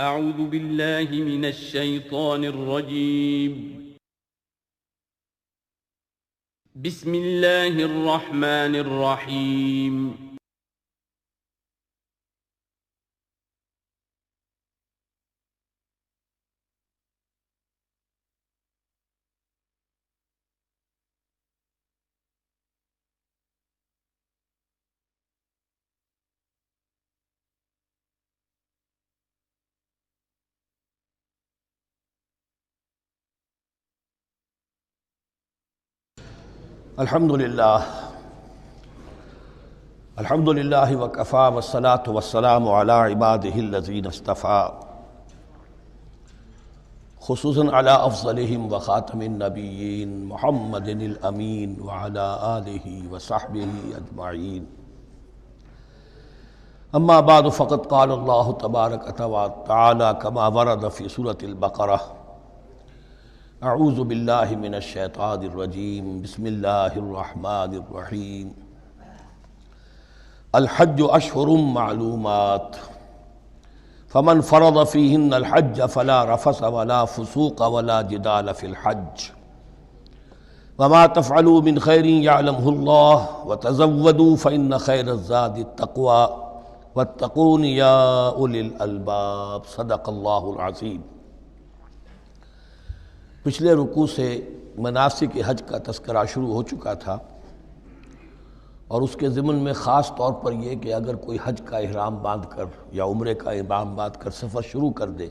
اعوذ باللہ من الشیطان الرجیم بسم اللہ الرحمن الرحیم الحمدللہ وکفا والصلاة والسلام علی عبادہ الذین اصطفیٰ خصوصاً علی افضلہم وخاتم النبیین محمد الامین وعلی آلہ وصحبہ اجمعین اما بعد فقد قال اللہ تبارک وتعالی کما ورد فی سورۃ البقرہ اعوذ باللہ من الشیطان الرجیم بسم اللہ الرحمن الرحیم الحج اشہر معلومات فمن فرض فیہن الحج فلا رفث ولا فسوق ولا جدال فی الحج وما تفعلوا من خیر یعلمہ اللہ وتزودوا فإن خیر الزاد التقوی واتقون یا اولی الالباب صدق اللہ العظیم۔ پچھلے رکوع سے مناسک حج کا تذکرہ شروع ہو چکا تھا، اور اس کے ضمن میں خاص طور پر یہ کہ اگر کوئی حج کا احرام باندھ کر یا عمرے کا احرام باندھ کر سفر شروع کر دے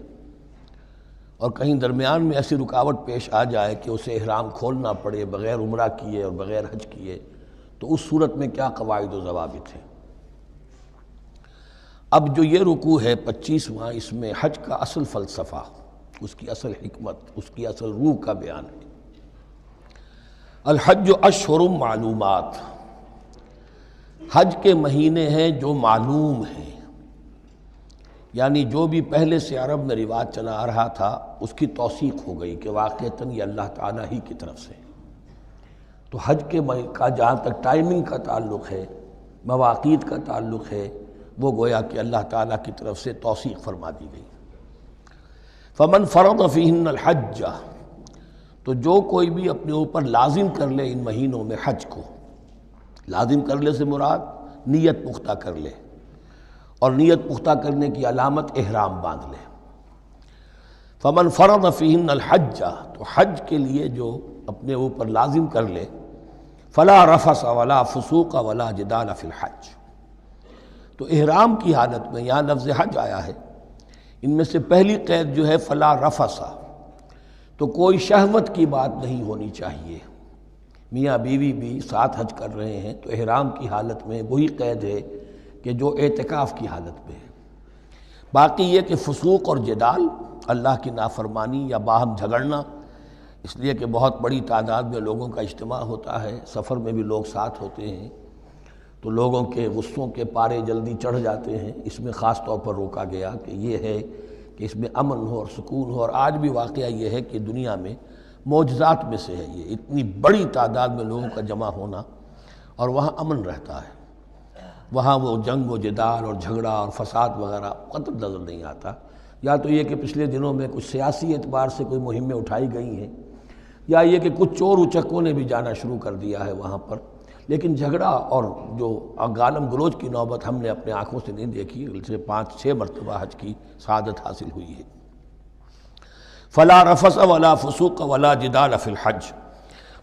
اور کہیں درمیان میں ایسی رکاوٹ پیش آ جائے کہ اسے احرام کھولنا پڑے بغیر عمرہ کیے اور بغیر حج کیے، تو اس صورت میں کیا قواعد و ضوابط ہیں۔ اب جو یہ رکوع ہے 25واں، اس میں حج کا اصل فلسفہ، اس کی اصل حکمت، اس کی اصل روح کا بیان ہے۔ الحج اشہر معلومات، حج کے مہینے ہیں جو معلوم ہیں، یعنی جو بھی پہلے سے عرب میں رواج چلا آ رہا تھا اس کی توثیق ہو گئی کہ واقعتاً یہ اللہ تعالیٰ ہی کی طرف سے۔ تو حج کے کا جہاں تک ٹائمنگ کا تعلق ہے، مواقیت کا تعلق ہے، وہ گویا کہ اللہ تعالیٰ کی طرف سے توثیق فرما دی گئی۔ فمن فرض فیہن الحج، تو جو کوئی بھی اپنے اوپر لازم کر لے ان مہینوں میں حج کو، لازم کر لے سے مراد نیت پختہ کر لے، اور نیت پختہ کرنے کی علامت احرام باندھ لے۔ فمن فرض فیہن الحج، تو حج کے لیے جو اپنے اوپر لازم کر لے، فلا رفث ولا فسوق ولا جدال فی الحج، تو احرام کی حالت میں یہاں لفظ حج آیا ہے، ان میں سے پہلی قید جو ہے فلا رفث، تو کوئی شہوت کی بات نہیں ہونی چاہیے۔ میاں بیوی بھی ساتھ حج کر رہے ہیں تو احرام کی حالت میں وہی قید ہے کہ جو اعتکاف کی حالت میں ہے۔ باقی یہ کہ فسوق اور جدال، اللہ کی نافرمانی یا باہم جھگڑنا، اس لیے کہ بہت بڑی تعداد میں لوگوں کا اجتماع ہوتا ہے، سفر میں بھی لوگ ساتھ ہوتے ہیں، تو لوگوں کے غصوں کے پارے جلدی چڑھ جاتے ہیں، اس میں خاص طور پر روکا گیا کہ یہ ہے کہ اس میں امن ہو اور سکون ہو۔ اور آج بھی واقعہ یہ ہے کہ دنیا میں معجزات میں سے ہے یہ، اتنی بڑی تعداد میں لوگوں کا جمع ہونا، اور وہاں امن رہتا ہے، وہاں وہ جنگ و جدال اور جھگڑا اور فساد وغیرہ قطع نظر نہیں آتا۔ یا تو یہ کہ پچھلے دنوں میں کچھ سیاسی اعتبار سے کوئی مہمیں اٹھائی گئی ہیں، یا یہ کہ کچھ چور اچکوں نے بھی جانا شروع کر دیا ہے وہاں پر، لیکن جھگڑا اور جو گالم گلوچ کی نوبت ہم نے اپنے آنکھوں سے نہیں دیکھی، سے 5-6 مرتبہ حج کی سعادت حاصل ہوئی ہے۔ فلا رفث ولا فسوق ولا جدال فی الحج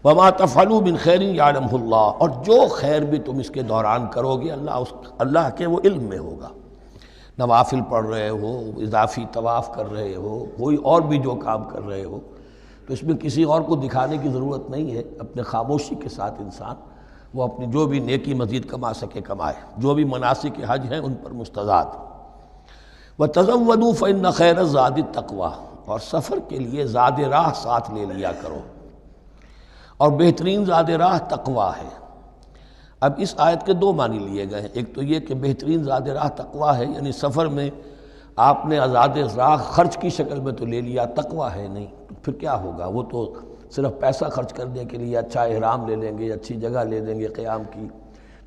وما تفعلوا من خیر یعلمہ اللہ، اور جو خیر بھی تم اس کے دوران کرو گے اللہ کے وہ علم میں ہوگا۔ نوافل پڑھ رہے ہو، اضافی طواف کر رہے ہو، کوئی اور بھی جو کام کر رہے ہو، تو اس میں کسی اور کو دکھانے کی ضرورت نہیں ہے، اپنے خاموشی کے ساتھ انسان وہ اپنی جو بھی نیکی مزید کما سکے کمائے، جو بھی مناسک حج ہیں ان پر مستزاد۔ وَتَزَوَّدُوا فَإِنَّ خَيْرَ الزَّادِ التَّقْوَىٰ، اور سفر کے لیے زاد راہ ساتھ لے لیا کرو، اور بہترین زاد راہ تقویٰ ہے۔ اب اس آیت کے دو معنی لیے گئے ہیں، ایک تو یہ کہ بہترین زاد راہ تقویٰ ہے، یعنی سفر میں آپ نے آزاد راہ خرچ کی شکل میں تو لے لیا، تقویٰ ہے نہیں، تو پھر کیا ہوگا؟ وہ تو صرف پیسہ خرچ کرنے کے لیے اچھا احرام لے لیں گے، اچھی جگہ لے لیں گے قیام کی،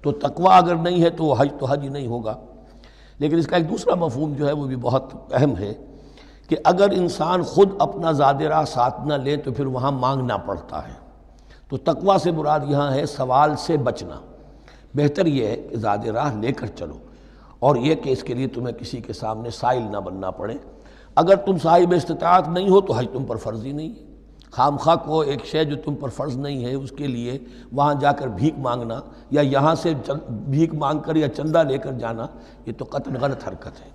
تو تقویٰ اگر نہیں ہے تو حج تو حج ہی نہیں ہوگا۔ لیکن اس کا ایک دوسرا مفہوم جو ہے وہ بھی بہت اہم ہے کہ اگر انسان خود اپنا زاد راہ ساتھ نہ لے تو پھر وہاں مانگنا پڑتا ہے۔ تو تقویٰ سے مراد یہاں ہے سوال سے بچنا۔ بہتر یہ ہے کہ زاد راہ لے کر چلو، اور یہ کہ اس کے لیے تمہیں کسی کے سامنے سائل نہ بننا پڑے۔ اگر تم صاحب استطاعت نہیں ہو تو حج تم پر فرض ہی نہیں ہے۔ خام خواہ کو ایک شے جو تم پر فرض نہیں ہے اس کے لیے وہاں جا کر بھیک مانگنا یا یہاں سے بھیک مانگ کر یا چندہ لے کر جانا، یہ تو قطعاً غلط حرکت ہے۔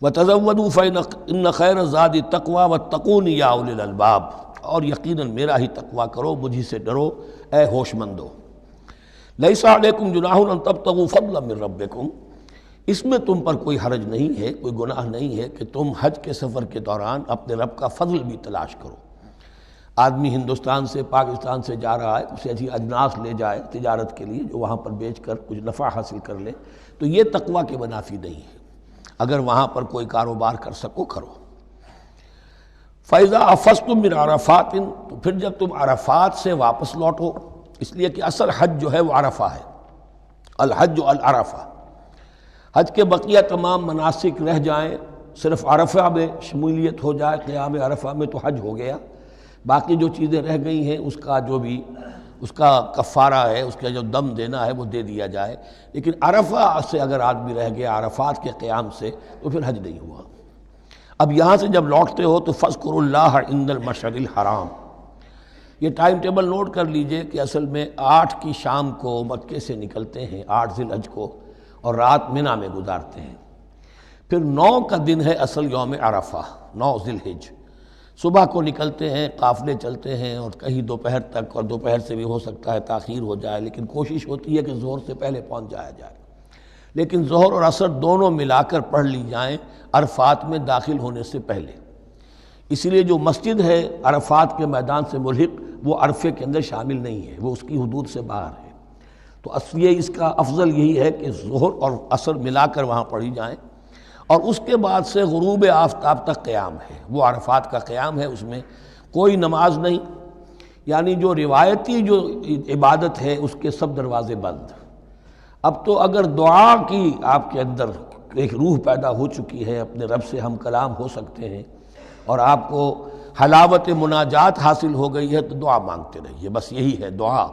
وَتَزَوَّدُوا فَإِنَّ خَيْرَ الزَّادِ التَّقْوَىٰ وَاتَّقُونِ يَا أُولِي الْأَلْبَابِ، اور یقیناً میرا ہی تقویٰ کرو، مجھی سے ڈرو اے ہوش مندو۔ لَيْسَ عَلَيْكُمْ جُنَاحٌ أَن تَبْتَغُوا فَضْلًا مِّن رَّبِّكُمْ، اس میں تم پر کوئی حرج نہیں ہے، کوئی گناہ نہیں ہے کہ تم حج کے سفر کے دوران اپنے رب کا فضل بھی تلاش کرو۔ آدمی ہندوستان سے پاکستان سے جا رہا ہے، اسے ایسی اجناس لے جائے تجارت کے لیے جو وہاں پر بیچ کر کچھ نفع حاصل کر لے، تو یہ تقویٰ کے منافی نہیں ہے۔ اگر وہاں پر کوئی کاروبار کر سکو کرو۔ فَإِذَا أَفَضْتُم مِّنْ عَرَفَاتٍ، تو پھر جب تم عرفات سے واپس لوٹو، اس لیے کہ اصل حج جو ہے وہ عرفہ ہے، الحج العرفہ۔ حج کے بقیہ تمام مناسک رہ جائیں، صرف عرفہ میں شمولیت ہو جائے، قیام عرفہ میں تو حج ہو گیا۔ باقی جو چیزیں رہ گئی ہیں اس کا جو بھی اس کا کفارہ ہے، اس کا جو دم دینا ہے وہ دے دیا جائے۔ لیکن عرفہ سے اگر آدمی رہ گیا عرفات کے قیام سے تو پھر حج نہیں ہوا۔ اب یہاں سے جب لوٹتے ہو تو فاذکروا اللہ عند المشعر الحرام، یہ ٹائم ٹیبل نوٹ کر لیجئے کہ اصل میں 8 کی شام کو مکے سے نکلتے ہیں 8 ذی الحج کو، اور رات منی میں گزارتے ہیں۔ پھر 9 کا دن ہے اصل یوم عرفہ، 9 ذی الحج۔ صبح کو نکلتے ہیں، قافلے چلتے ہیں، اور کہیں دوپہر تک، اور دوپہر سے بھی ہو سکتا ہے تاخیر ہو جائے، لیکن کوشش ہوتی ہے کہ ظہر سے پہلے پہنچ جایا جائے۔ لیکن ظہر اور عصر دونوں ملا کر پڑھ لی جائیں عرفات میں داخل ہونے سے پہلے۔ اسی لیے جو مسجد ہے عرفات کے میدان سے ملحق وہ عرفے کے اندر شامل نہیں ہے، وہ اس کی حدود سے باہر ہے۔ تو یہ اس کا افضل یہی ہے کہ ظہر اور عصر ملا کر وہاں پڑھی جائیں، اور اس کے بعد سے غروب آفتاب تک قیام ہے، وہ عرفات کا قیام ہے، اس میں کوئی نماز نہیں، یعنی جو روایتی جو عبادت ہے اس کے سب دروازے بند۔ اب تو اگر دعا کی آپ کے اندر ایک روح پیدا ہو چکی ہے، اپنے رب سے ہم کلام ہو سکتے ہیں، اور آپ کو حلاوت مناجات حاصل ہو گئی ہے، تو دعا مانگتے رہیے، بس یہی ہے دعا۔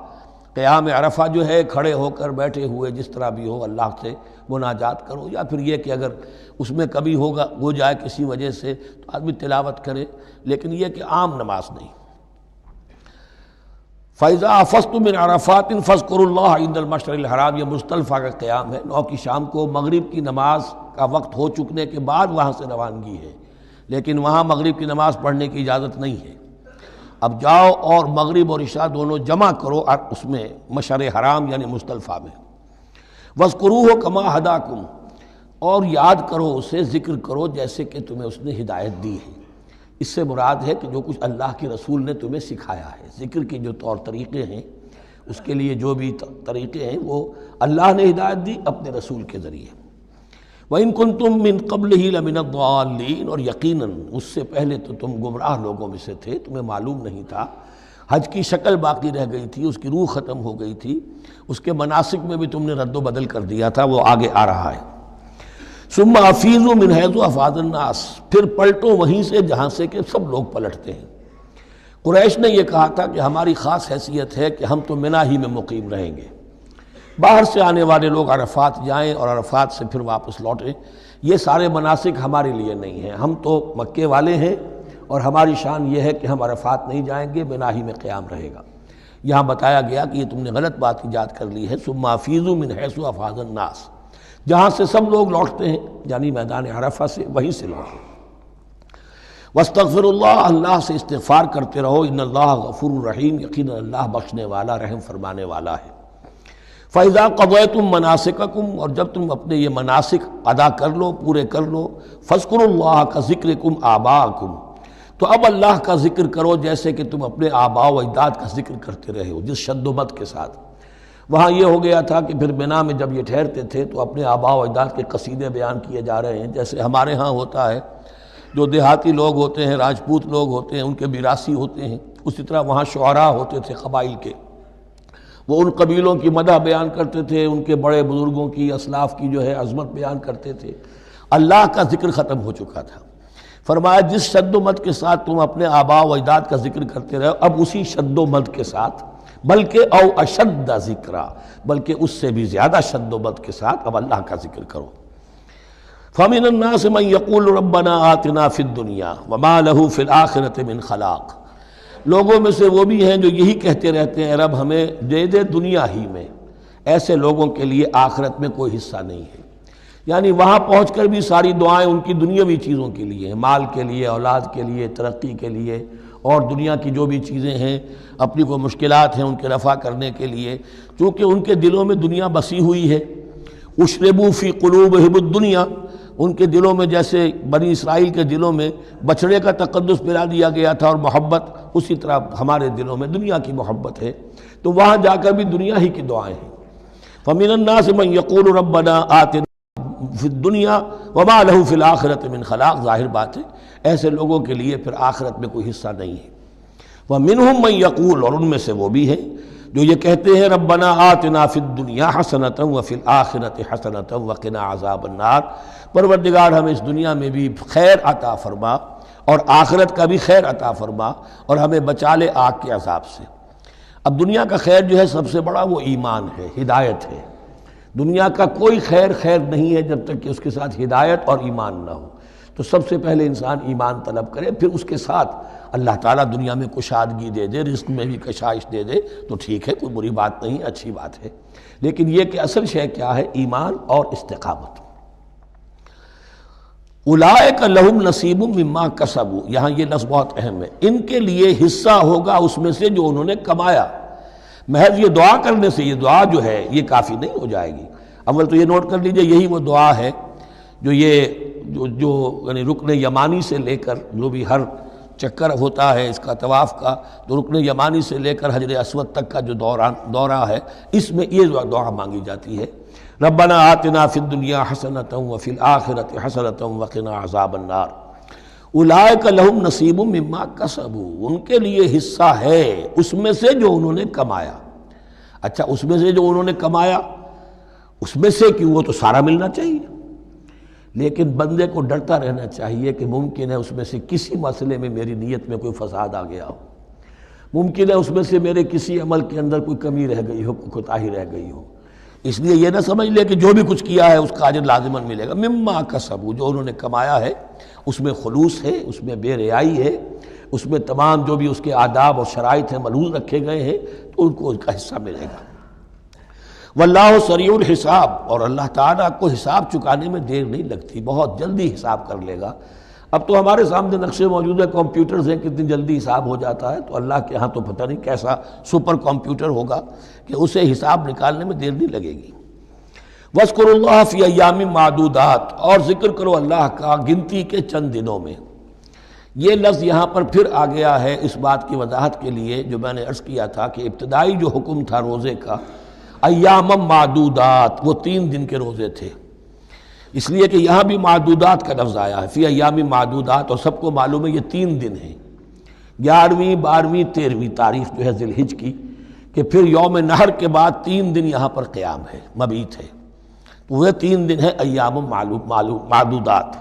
قیام عرفہ جو ہے کھڑے ہو کر بیٹھے ہوئے جس طرح بھی ہو اللہ سے مناجات کرو، یا پھر یہ کہ اگر اس میں کبھی ہو جائے کسی وجہ سے تو آدمی تلاوت کرے، لیکن یہ کہ عام نماز نہیں۔ فَإِذَا أَفَضْتُم مِّنْ عَرَفَاتٍ فاذكروا اللَّهَ عند المشعر الحرام، یہ مزدلفہ کا قیام ہے۔ 9 کی شام کو مغرب کی نماز کا وقت ہو چکنے کے بعد وہاں سے روانگی ہے، لیکن وہاں مغرب کی نماز پڑھنے کی اجازت نہیں ہے۔ اب جاؤ اور مغرب اور عشاء دونوں جمع کرو اس میں مشعر حرام یعنی مزدلفہ میں۔ وَاذْكُرُوهُ كَمَا هَدَاكُمْ، اور یاد کرو اسے، ذکر کرو جیسے کہ تمہیں اس نے ہدایت دی ہے۔ اس سے مراد ہے کہ جو کچھ اللہ کے رسول نے تمہیں سکھایا ہے، ذکر کے جو طور طریقے ہیں، اس کے لیے جو بھی طریقے ہیں وہ اللہ نے ہدایت دی اپنے رسول کے ذریعے۔ وَإِن كُنتُم مِّن قَبْلِهِ لَمِنَ الضَّالِّينَ، اور یقیناً اس سے پہلے تو تم گمراہ لوگوں میں سے تھے، تمہیں معلوم نہیں تھا، حج کی شکل باقی رہ گئی تھی، اس کی روح ختم ہو گئی تھی، اس کے مناسک میں بھی تم نے رد و بدل کر دیا تھا، وہ آگے آ رہا ہے۔ ثم افیضوا من حیث افاض الناس، پھر پلٹو وہیں سے جہاں سے کہ سب لوگ پلٹتے ہیں۔ قریش نے یہ کہا تھا کہ ہماری خاص حیثیت ہے کہ ہم تو منی ہی میں مقیم رہیں گے، باہر سے آنے والے لوگ عرفات جائیں اور عرفات سے پھر واپس لوٹیں، یہ سارے مناسک ہمارے لیے نہیں ہیں، ہم تو مکے والے ہیں اور ہماری شان یہ ہے کہ ہم عرفات نہیں جائیں گے، منی ہی میں قیام رہے گا۔ یہاں بتایا گیا کہ یہ تم نے غلط بات ایجاد کر لی ہے۔ ثم افیضوا من حیث افاض الناس، جہاں سے سب لوگ لوٹتے ہیں یعنی میدان عرفہ سے، وہیں سے لوٹیں۔ واستغفر اللہ، اللہ سے استغفار کرتے رہو، ان اللہ غفور رحیم، یقینا اللہ بخشنے والا رحم فرمانے والا ہے۔ فَإِذَا قَضَيْتُم مَّنَاسِكَكُمْ، اور جب تم اپنے یہ مناسک ادا کر لو، پورے کر لو، فاذکروا اللہ کذکرکم آباءکم، تو اب اللہ کا ذکر کرو جیسے کہ تم اپنے آباء و اجداد کا ذکر کرتے رہے ہو، جس شد و مد کے ساتھ۔ وہاں یہ ہو گیا تھا کہ پھر منی میں جب یہ ٹھہرتے تھے تو اپنے آباء و اجداد کے قصیدے بیان کیے جا رہے ہیں، جیسے ہمارے ہاں ہوتا ہے، جو دیہاتی لوگ ہوتے ہیں، راجپوت لوگ ہوتے ہیں، ان کے میراثی ہوتے ہیں، اسی طرح وہاں شعراء ہوتے تھے قبائل کے، وہ ان قبیلوں کی مدح بیان کرتے تھے، ان کے بڑے بزرگوں کی، اسلاف کی جو ہے عظمت بیان کرتے تھے۔ اللہ کا ذکر ختم ہو چکا تھا، فرمایا جس شد و مد کے ساتھ تم اپنے آباء و اجداد کا ذکر کرتے رہے اب اسی شد و مد کے ساتھ، بلکہ او اشد ذکرا، بلکہ اس سے بھی زیادہ شد و مد کے ساتھ اب اللہ کا ذکر کرو۔ فَمِنَ النَّاسِ مَن يَقُولُ رَبَّنَا آتِنَا فِي الدُّنْيَا وَمَا لَهُ فِي الْآخِرَةِ مِنْ خَلَاقٍ، لوگوں میں سے وہ بھی ہیں جو یہی کہتے رہتے ہیں رب ہمیں دے دے دنیا ہی میں، ایسے لوگوں کے لیے آخرت میں کوئی حصہ نہیں ہے۔ یعنی وہاں پہنچ کر بھی ساری دعائیں ان کی دنیاوی چیزوں کے لیے ہیں، مال کے لیے، اولاد کے لیے، ترقی کے لیے، اور دنیا کی جو بھی چیزیں ہیں، اپنی کوئی مشکلات ہیں ان کے رفع کرنے کے لیے، چونکہ ان کے دلوں میں دنیا بسی ہوئی ہے۔ اشربوا فی قلوبہم الدنیا، ان کے دلوں میں جیسے بنی اسرائیل کے دلوں میں بچڑے کا تقدس پلا دیا گیا تھا اور محبت، اسی طرح ہمارے دلوں میں دنیا کی محبت ہے، تو وہاں جا کر بھی دنیا ہی کی دعائیں ہیں۔ فَمِنَ النَّاسِ مَن يَقُولُ رَبَّنَا آتِنَا فِي الدُّنْيَا وَمَا لَهُ فِي الْآخِرَةِ مِنْ خَلَاقٍ، ظاہر بات ہے ایسے لوگوں کے لیے پھر آخرت میں کوئی حصہ نہیں ہے۔ وَمِنْهُم مَن يَقُولُ، اور ان میں سے وہ بھی ہیں جو یہ کہتے ہیں ربنا آتنا فی الدنیا حسنۃ وفی الآخرۃ حسنۃ وقنا عذاب النار، پروردگار ہمیں اس دنیا میں بھی خیر عطا فرما اور آخرت کا بھی خیر عطا فرما اور ہمیں بچا لے آگ کے عذاب سے۔ اب دنیا کا خیر جو ہے سب سے بڑا وہ ایمان ہے، ہدایت ہے۔ دنیا کا کوئی خیر نہیں ہے جب تک کہ اس کے ساتھ ہدایت اور ایمان نہ ہو۔ تو سب سے پہلے انسان ایمان طلب کرے، پھر اس کے ساتھ اللہ تعالیٰ دنیا میں کشادگی دے دے، رزق میں بھی کشائش دے دے تو ٹھیک ہے، کوئی بری بات نہیں، اچھی بات ہے۔ لیکن یہ کہ اصل شے کیا ہے؟ ایمان اور استقامت۔ اولئک لہم نصیب مما کسبوا، یہاں یہ لفظ بہت اہم ہے، ان کے لیے حصہ ہوگا اس میں سے جو انہوں نے کمایا۔ محض یہ دعا کرنے سے، یہ دعا جو ہے یہ کافی نہیں ہو جائے گی۔ اول تو یہ نوٹ کر لیجئے یہی وہ دعا ہے جو یعنی رکن یمانی سے لے کر جو بھی ہر چکر ہوتا ہے اس کا طواف کا، تو رکن یمانی سے لے کر حجر اسود تک کا جو دورہ ہے، اس میں یہ دعا مانگی جاتی ہے، ربنا آتنا فی الدنیا حسنۃ وفی الآخرۃ حسنۃ وقنا عذاب النار۔ اولئک لہم نصیب مما کسبوا، ان کے لیے حصہ ہے اس میں سے جو انہوں نے کمایا۔ اچھا، اس میں سے جو انہوں نے کمایا، اس میں سے کہ وہ تو سارا ملنا چاہیے، لیکن بندے کو ڈرتا رہنا چاہیے کہ ممکن ہے اس میں سے کسی مسئلے میں میری نیت میں کوئی فساد آ گیا ہو، ممکن ہے اس میں سے میرے کسی عمل کے اندر کوئی کمی رہ گئی ہو، کوئی کوتاہی رہ گئی ہو۔ اس لیے یہ نہ سمجھ لے کہ جو بھی کچھ کیا ہے اس کا اجر لازماً ملے گا۔ مما کسبوا، جو انہوں نے کمایا ہے اس میں خلوص ہے، اس میں بے ریائی ہے، اس میں تمام جو بھی اس کے آداب اور شرائط ہیں ملحوظ رکھے گئے ہیں، تو ان کو اس کا حصہ ملے گا۔ واللہ سریع الحساب، اور اللہ تعالیٰ کو حساب چکانے میں دیر نہیں لگتی، بہت جلدی حساب کر لے گا۔ اب تو ہمارے سامنے نقشے موجود ہیں، کمپیوٹرز ہیں، کتنی جلدی حساب ہو جاتا ہے، تو اللہ کے ہاں تو پتہ نہیں کیسا سپر کمپیوٹر ہوگا کہ اسے حساب نکالنے میں دیر نہیں لگے گی۔ وَاذْكُرُوا اللَّهَ فِي أَيَّامٍ مَّعْدُودَاتٍ، اور ذکر کرو اللہ کا گنتی کے چند دنوں میں۔ یہ لفظ یہاں پر پھر آ گیا ہے اس بات کی وضاحت کے لیے جو میں نے عرض کیا تھا کہ ابتدائی جو حکم تھا روزے کا، ایام معدودات، وہ 3 دن کے روزے تھے، اس لیے کہ یہاں بھی معدودات کا لفظ آیا ہے، فی ایام معدودات، اور سب کو معلوم ہے یہ 3 دن ہیں، 11ویں 12ویں 13ویں تاریخ جو ہے ذی الحج کی، کہ پھر یوم نحر کے بعد 3 دن یہاں پر قیام ہے، مبیت ہے، تو وہ 3 دن ہے ایام معدودات۔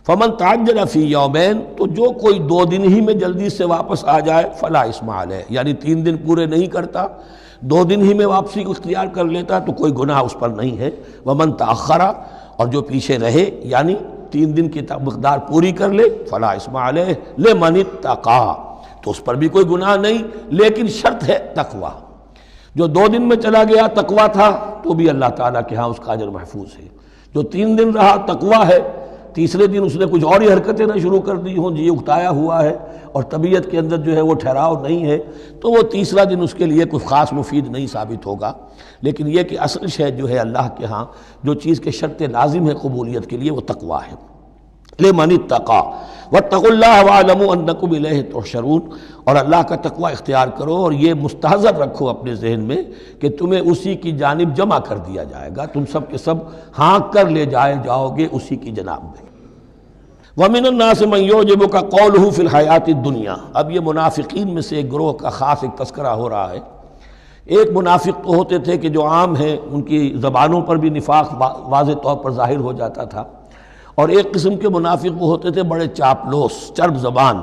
فمن تعجل فی یومین، تو جو کوئی 2 دن ہی میں جلدی سے واپس آ جائے، فلا اثم علیہ، یعنی 3 دن پورے نہیں کرتا، 2 دن ہی میں واپسی کو اختیار کر لیتا تو کوئی گناہ اس پر نہیں ہے۔ ومن تأخر، اور جو پیچھے رہے یعنی 3 دن کی مقدار پوری کر لے، فلا اثم علیہ لمن اتقی، تو اس پر بھی کوئی گناہ نہیں، لیکن شرط ہے تقوی۔ جو 2 دن میں چلا گیا تقوی تھا تو بھی اللہ تعالیٰ کے ہاں اس کا اجر محفوظ ہے، جو 3 دن رہا تقوی ہے، تیسرے دن اس نے کچھ اور ہی حرکتیں نہ شروع کر دی ہوں، جی اکتایا ہوا ہے اور طبیعت کے اندر جو ہے وہ ٹھہراؤ نہیں ہے، تو وہ تیسرا دن اس کے لیے کوئی خاص مفید نہیں ثابت ہوگا۔ لیکن یہ کہ اصل شے جو ہے اللہ کے ہاں جو چیز کے شرط لازم ہے قبولیت کے لیے وہ تقوی ہے۔ لمن اتقی واتقوا اللہ واعلموا انکم الیہ تحشرون، اور اللہ کا تقوی اختیار کرو اور یہ مستحضر رکھو اپنے ذہن میں کہ تمہیں اسی کی جانب جمع کر دیا جائے گا، تم سب کے سب ہانک کر لے جاؤ گے اسی کی جناب میں۔ وَمِنَ النَّاسِ مَن يُعْجِبُكَ قَوْلُهُ فِي الْحَيَاةِ الدُّنْيَا، اب یہ منافقین میں سے ایک گروہ کا خاص ایک تذکرہ ہو رہا ہے۔ ایک منافق تو ہوتے تھے کہ جو عام ہیں، ان کی زبانوں پر بھی نفاق واضح طور پر ظاہر ہو جاتا تھا، اور ایک قسم کے منافق وہ ہوتے تھے بڑے چاپلوس، چرب زبان،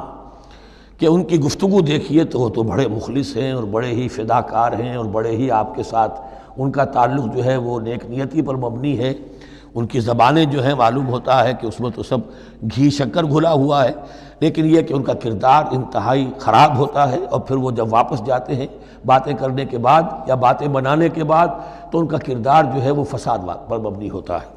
کہ ان کی گفتگو دیکھیے تو وہ تو بڑے مخلص ہیں اور بڑے ہی فداکار ہیں اور بڑے ہی آپ کے ساتھ ان کا تعلق جو ہے وہ نیک نیتی پر مبنی ہے، ان کی زبانیں جو ہیں معلوم ہوتا ہے کہ اس میں تو سب گھی شکر گھلا ہوا ہے، لیکن یہ کہ ان کا کردار انتہائی خراب ہوتا ہے، اور پھر وہ جب واپس جاتے ہیں باتیں کرنے کے بعد یا باتیں بنانے کے بعد تو ان کا کردار جو ہے وہ فساد پر مبنی ہوتا ہے۔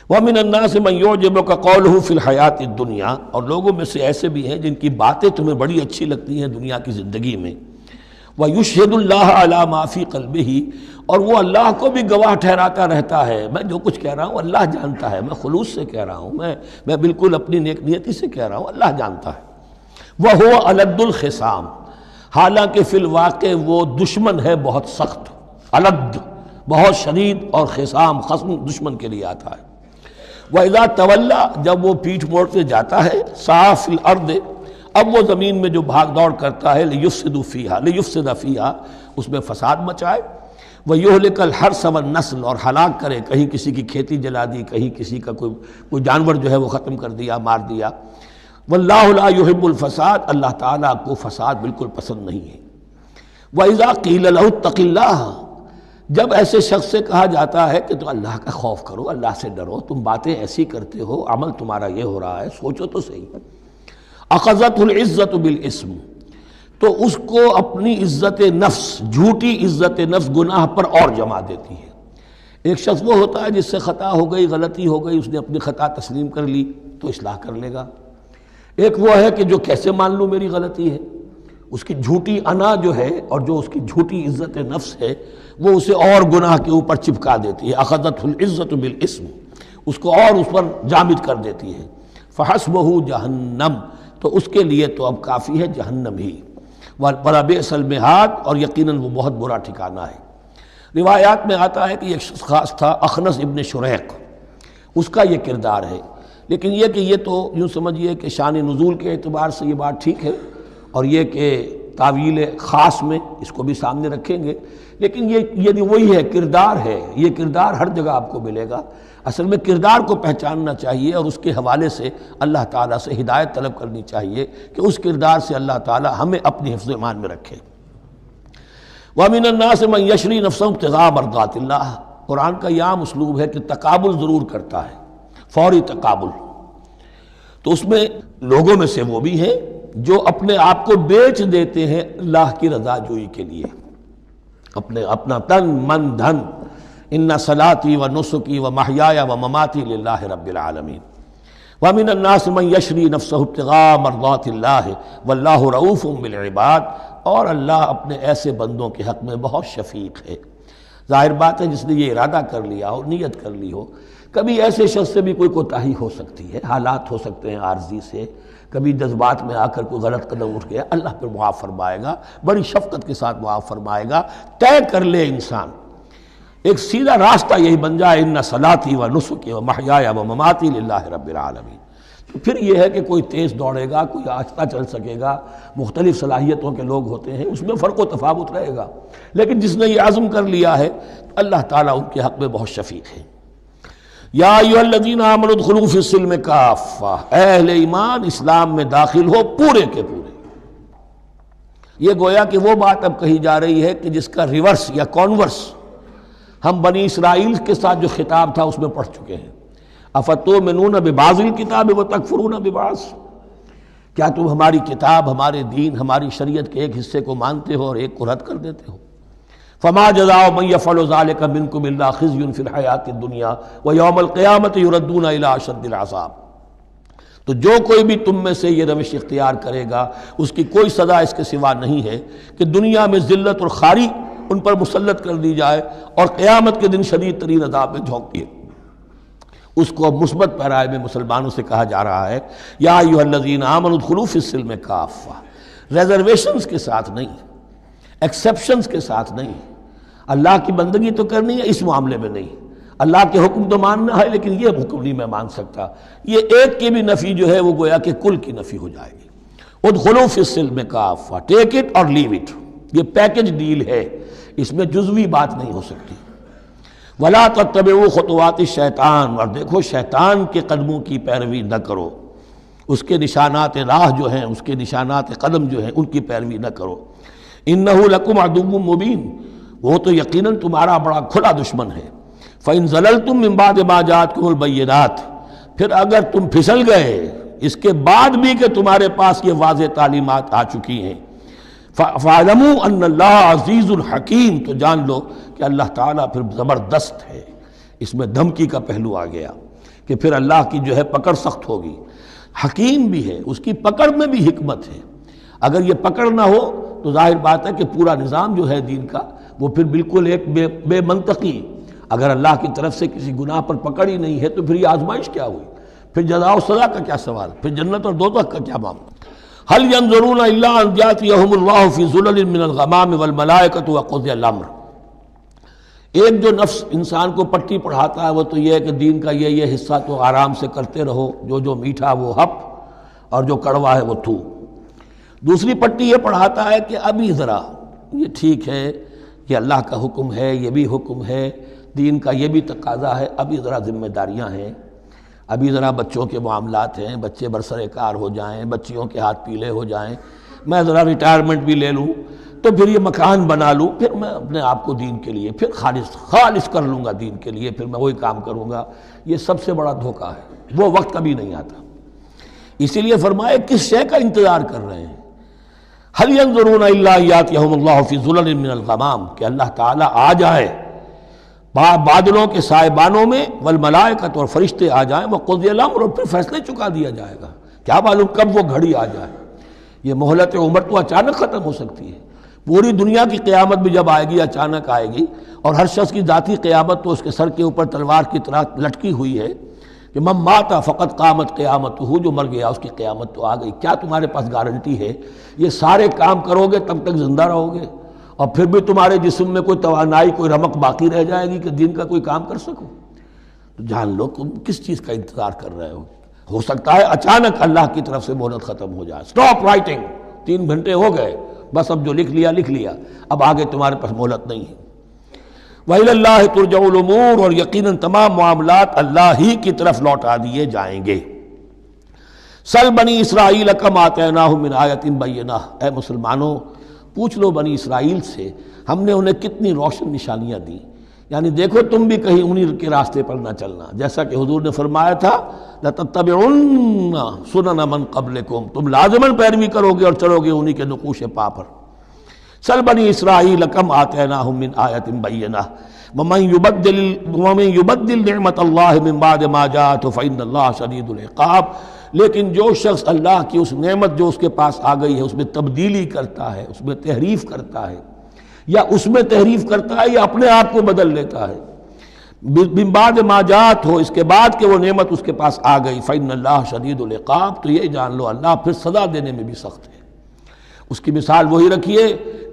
وَمِنَ النَّاسِ مَن يُعْجِبُكَ قَوْلُهُ فِي الْحَيَاةِ الدُّنْيَا، اور لوگوں میں سے ایسے بھی ہیں جن کی باتیں تمہیں بڑی اچھی لگتی ہیں دنیا کی زندگی میں، وَيُشْهِدُ اللَّهَ عَلَى مَا فِي قَلْبِهِ، اور وہ اللہ کو بھی گواہ ٹھہراتا رہتا ہے، میں جو کچھ کہہ رہا ہوں اللہ جانتا ہے، میں خلوص سے کہہ رہا ہوں، میں بالکل اپنی نیک نیتی سے کہہ رہا ہوں، اللہ جانتا ہے۔ وَهُوَ أَلَدُّ الْخِصَامِ، حالانکہ فی الواقع وہ دشمن ہے بہت سخت، الد بہت شدید، اور خصام خصم دشمن کے لیے آتا ہے۔ وَإِذَا تَوَلَّى، جب وہ پیٹھ موڑتے جاتا ہے، سعى فِي الْأَرْضِ، اب وہ زمین میں جو بھاگ دوڑ کرتا ہے، لِيُفْسِدَ فِيهَا، اس میں فساد مچائے، وَيُهْلِكَ الْحَرْثَ وَالنَّسْلَ، اور ہلاک کرے، کہیں کسی کی کھیتی جلا دی، کہیں کسی کا کوئی جانور جو ہے وہ ختم کر دیا، مار دیا۔ وَاللَّهُ لَا يُحِبُّ الْفَسَادَ، اللہ تعالیٰ کو فساد بالکل پسند نہیں ہے۔ وَإِذَا قِيلَ لَهُ اتَّقِ اللَّهَ، جب ایسے شخص سے کہا جاتا ہے کہ تو اللہ کا خوف کرو، اللہ سے ڈرو، تم باتیں ایسی کرتے ہو، عمل تمہارا یہ ہو رہا ہے، سوچو تو صحیح۔ اخذت العزت بالاسم، تو اس کو اپنی عزت نفس، جھوٹی عزت نفس گناہ پر اور جما دیتی ہے۔ ایک شخص وہ ہوتا ہے جس سے خطا ہو گئی، غلطی ہو گئی، اس نے اپنی خطا تسلیم کر لی تو اصلاح کر لے گا۔ ایک وہ ہے کہ جو کیسے مان لوں میری غلطی ہے، اس کی جھوٹی انا جو ہے اور جو اس کی جھوٹی عزت نفس ہے وہ اسے اور گناہ کے اوپر چپکا دیتی ہے۔ اخذت العزت بالاسم، اس کو اور اس پر جامد کر دیتی ہے۔ فحسبہ جہنم، تو اس کے لیے تو اب کافی ہے جہنم ہی، وَلَبِئْسَ الْمِہَادُ، اور یقیناً وہ بہت برا ٹھکانہ ہے۔ روایات میں آتا ہے کہ ایک شخص خاص تھا، اخنس ابن شریق، اس کا یہ کردار ہے، لیکن یہ کہ یہ تو یوں سمجھیے کہ شان نزول کے اعتبار سے یہ بات ٹھیک ہے، اور یہ کہ تعویل خاص میں اس کو بھی سامنے رکھیں گے، لیکن یہ وہی ہے، کردار ہے، یہ کردار ہر جگہ آپ کو ملے گا۔ اصل میں کردار کو پہچاننا چاہیے اور اس کے حوالے سے اللہ تعالیٰ سے ہدایت طلب کرنی چاہیے کہ اس کردار سے اللہ تعالیٰ ہمیں اپنی حفظ ایمان میں رکھے۔ وَمِنَ النَّاسِ مَن يَشْرِي نَفْسَهُ ابْتِغَاءَ مَرْضَاتِ اللَّهِ، قرآن کا یہ عام اسلوب ہے کہ تقابل ضرور کرتا ہے، فوری تقابل۔ تو اس میں لوگوں میں سے وہ بھی ہیں جو اپنے آپ کو بیچ دیتے ہیں اللہ کی رضا جوئی کے لیے، اپنا تن من دھن، ان صلاتی و نسکی و محیایا و مماتی للہ رب العالمین۔ ومن الناس من یشری نفسہ ابتغاء مرضات اللہ واللہ رؤوف بالعباد، اور اللہ اپنے ایسے بندوں کے حق میں بہت شفیق ہے۔ ظاہر بات ہے جس نے یہ ارادہ کر لیا ہو، نیت کر لی ہو، کبھی ایسے شخص سے بھی کوئی کوتاہی ہو سکتی ہے، حالات ہو سکتے ہیں عارضی سے، کبھی جذبات میں آ کر کوئی غلط قدم اٹھ گیا، اللہ پھر معاف فرمائے گا، بڑی شفقت کے ساتھ معاف فرمائے گا۔ طے کر لے انسان، ایک سیدھا راستہ یہی بن جائے، ان صلاتی و نسکی و محیایا و مماتی للہ رب العالمین، تو پھر یہ ہے کہ کوئی تیز دوڑے گا، کوئی آہستہ چل سکے گا، مختلف صلاحیتوں کے لوگ ہوتے ہیں، اس میں فرق و تفاوت رہے گا، لیکن جس نے یہ عزم کر لیا ہے اللہ تعالیٰ ان کے حق میں بہت شفیق ہے۔ یا ایھا الذین آمنوا ادخلوا فی السلم کافہ، اے اہل ایمان اسلام میں داخل ہو پورے کے پورے۔ یہ گویا کہ وہ بات اب کہی جا رہی ہے کہ جس کا ریورس یا کانورس ہم بنی اسرائیل کے ساتھ جو خطاب تھا اس میں پڑھ چکے ہیں۔ افتؤمنون ببعض الکتاب وتکفرون ببعض، کیا تم ہماری کتاب، ہمارے دین، ہماری شریعت کے ایک حصے کو مانتے ہو اور ایک کو رد کر دیتے ہو؟ فما جزاء من يفعل ذلك منكم الا خزي في الحیاۃ الدنیا ويوم القیامۃ يردون الى اشد العذاب، تو جو کوئی بھی تم میں سے یہ روش اختیار کرے گا اس کی کوئی سزا اس کے سوا نہیں ہے کہ دنیا میں ذلت اور خواری ان پر مسلط کر دی جائے اور قیامت کے دن شدید ترین عذاب میں جھونک دیے۔ اس کو مثبت پیرائے میں مسلمانوں سے کہا جا رہا ہے یا ایھا الذین آمنوا ادخلوا فی السلم کافہ، ریزرویشنز کے ساتھ نہیں، ایکسیپشنز کے ساتھ نہیں۔ اللہ کی بندگی تو کرنی ہے، اس معاملے میں نہیں، اللہ کے حکم تو ماننا ہے لیکن یہ حکم نہیں میں مان سکتا، یہ ایک کی بھی نفی جو ہے وہ گویا کہ کل کی نفی ہو جائے گی۔ ادخلوا فی السلم کافہ، ٹیک اٹ اور لیو اٹ، یہ پیکج ڈیل ہے، اس میں جزوی بات نہیں ہو سکتی۔ ولا تتبعوا خطوات الشیطان، اور دیکھو شیطان کے قدموں کی پیروی نہ کرو، اس کے نشانات راہ جو ہیں، اس کے نشانات قدم جو ہیں، ان کی پیروی نہ کرو۔ انہ لکم عدو مبین، وہ تو یقیناً تمہارا بڑا کھلا دشمن ہے۔ فإن زللتم من بعد ما جاءتکم البینات، پھر اگر تم پھسل گئے اس کے بعد بھی کہ تمہارے پاس یہ واضح تعلیمات آ چکی ہیں، فَاعْلَمُوا أَنَّ اللَّهَ عَزِيزٌ حَكِيمٌ، تو جان لو کہ اللہ تعالیٰ پھر زبردست ہے۔ اس میں دھمکی کا پہلو آ گیا کہ پھر اللہ کی جو ہے پکڑ سخت ہوگی، حکیم بھی ہے، اس کی پکڑ میں بھی حکمت ہے۔ اگر یہ پکڑ نہ ہو تو ظاہر بات ہے کہ پورا نظام جو ہے دین کا وہ پھر بالکل ایک بے منطقی، اگر اللہ کی طرف سے کسی گناہ پر پکڑ ہی نہیں ہے تو پھر یہ آزمائش کیا ہوئی، پھر جزا و سزا کا کیا سوال، پھر جنت اور دوزخ کا کیا معاملہ۔ هل ينظرون الا ان ياتيهم الله في ظلل من الغمام والملائكة وقضي الامر۔ ایک جو نفس انسان کو پٹی پڑھاتا ہے وہ تو یہ ہے کہ دین کا یہ حصہ تو آرام سے کرتے رہو، جو میٹھا وہ ہپ اور جو کڑوا ہے وہ تھو۔ دوسری پٹی یہ پڑھاتا ہے کہ ابھی ذرا یہ ٹھیک ہے، یہ اللہ کا حکم ہے، یہ بھی حکم ہے، دین کا یہ بھی تقاضا ہے، ابھی ذرا ذمہ داریاں ہیں، ابھی ذرا بچوں کے معاملات ہیں، بچے برسر کار ہو جائیں، بچیوں کے ہاتھ پیلے ہو جائیں، میں ذرا ریٹائرمنٹ بھی لے لوں تو پھر یہ مکان بنا لوں، پھر میں اپنے آپ کو دین کے لیے پھر خالص کر لوں گا، دین کے لیے پھر میں وہی کام کروں گا۔ یہ سب سے بڑا دھوکہ ہے، وہ وقت کبھی نہیں آتا۔ اسی لیے فرمائے کس شے کا انتظار کر رہے ہیں؟ هل ينظرون الا ياتيهم الله في ظلل من الغمام، کہ اللہ تعالیٰ آ جائے بادلوں کے سائبانوں میں، والملائکۃ اور فرشتے آ جائیں، وقضی الامر اور پھر فیصلے چکا دیا جائے گا۔ کیا معلوم کب وہ گھڑی آ جائے، یہ مہلت عمر تو اچانک ختم ہو سکتی ہے۔ پوری دنیا کی قیامت بھی جب آئے گی اچانک آئے گی، اور ہر شخص کی ذاتی قیامت تو اس کے سر کے اوپر تلوار کی طرح لٹکی ہوئی ہے کہ من مات فقط قامت قیامتہ، جو مر گیا اس کی قیامت تو آ گئی۔ کیا تمہارے پاس گارنٹی ہے یہ سارے کام کرو گے تب تک زندہ رہو گے اور پھر بھی تمہارے جسم میں کوئی توانائی، کوئی رمق باقی رہ جائے گی کہ دین کا کوئی کام کر سکو؟ تو جان لو تم کس چیز کا انتظار کر رہے ہو سکتا ہے اچانک اللہ کی طرف سے مہلت ختم ہو جائے، سٹاپ رائٹنگ، 3 گھنٹے ہو گئے، بس اب جو لکھ لیا، اب آگے تمہارے پاس مہلت نہیں ہے۔ وَإِلَى اللَّهِ تُرْجَعُ الْأُمُورُ، اور یقیناً تمام معاملات اللہ ہی کی طرف لوٹا دیے جائیں گے۔ سل بنی اسرائیل کم آتیناہم من آیۃ بینہ، اے مسلمانوں پوچھ لو بنی اسرائیل سے ہم نے انہیں کتنی روشن نشانیاں دی، یعنی دیکھو تم بھی کہیں انہی کے راستے پر نہ چلنا، جیسا کہ حضور نے فرمایا تھا لَتَتَّبِعُنَّ سُنَنَ مَن قَبْلِكُمْ، تم لازماً پیروی کرو گے اور چلو گے انہی کے نقوش پا پر۔ سل بنی اسرائیل کم آتیناہم من آیۃ بینہ ومن یبدل نعمت اللہ من بعد ما جاءتہ فإن اللہ شدید العقاب، لیکن جو شخص اللہ کی اس نعمت جو اس کے پاس آ گئی ہے اس میں تبدیلی کرتا ہے، اس میں تحریف کرتا ہے، یا اس میں تحریف کرتا ہے یا اپنے آپ کو بدل لیتا ہے، من بعد ما جاءت ہو، اس کے بعد کہ وہ نعمت اس کے پاس آ گئی، فإن اللہ شدید العقاب، تو یہ جان لو اللہ پھر سزا دینے میں بھی سخت ہے۔ اس کی مثال وہی رکھیے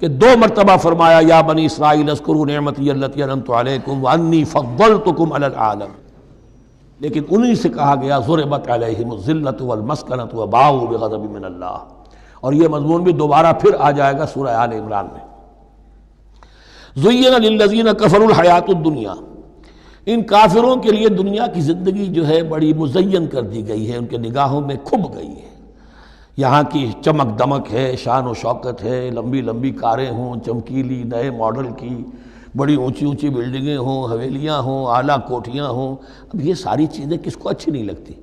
کہ 2 مرتبہ فرمایا یا بنی اسرائیل اذکروا نعمتی التی انعمت علیکم وانی فضلتکم علی العالم، لیکن انہی سے کہا گیا ضربت علیہم الذلۃ والمسکنۃ وباؤوا بغضب من اللہ، اور یہ مضمون بھی دوبارہ پھر آ جائے گا سورہ آل عمران میں۔ زین للذین کفروا الحیاۃ الدنیا، ان کافروں کے لیے دنیا کی زندگی جو ہے بڑی مزین کر دی گئی ہے، ان کے نگاہوں میں کھب گئی ہے، یہاں کی چمک دمک ہے، شان و شوکت ہے، لمبی لمبی کاریں ہوں چمکیلی نئے ماڈل کی، بڑی اونچی اونچی بلڈنگیں ہوں، حویلیاں ہوں، اعلیٰ کوٹھیاں ہوں، اب یہ ساری چیزیں کس کو اچھی نہیں لگتی،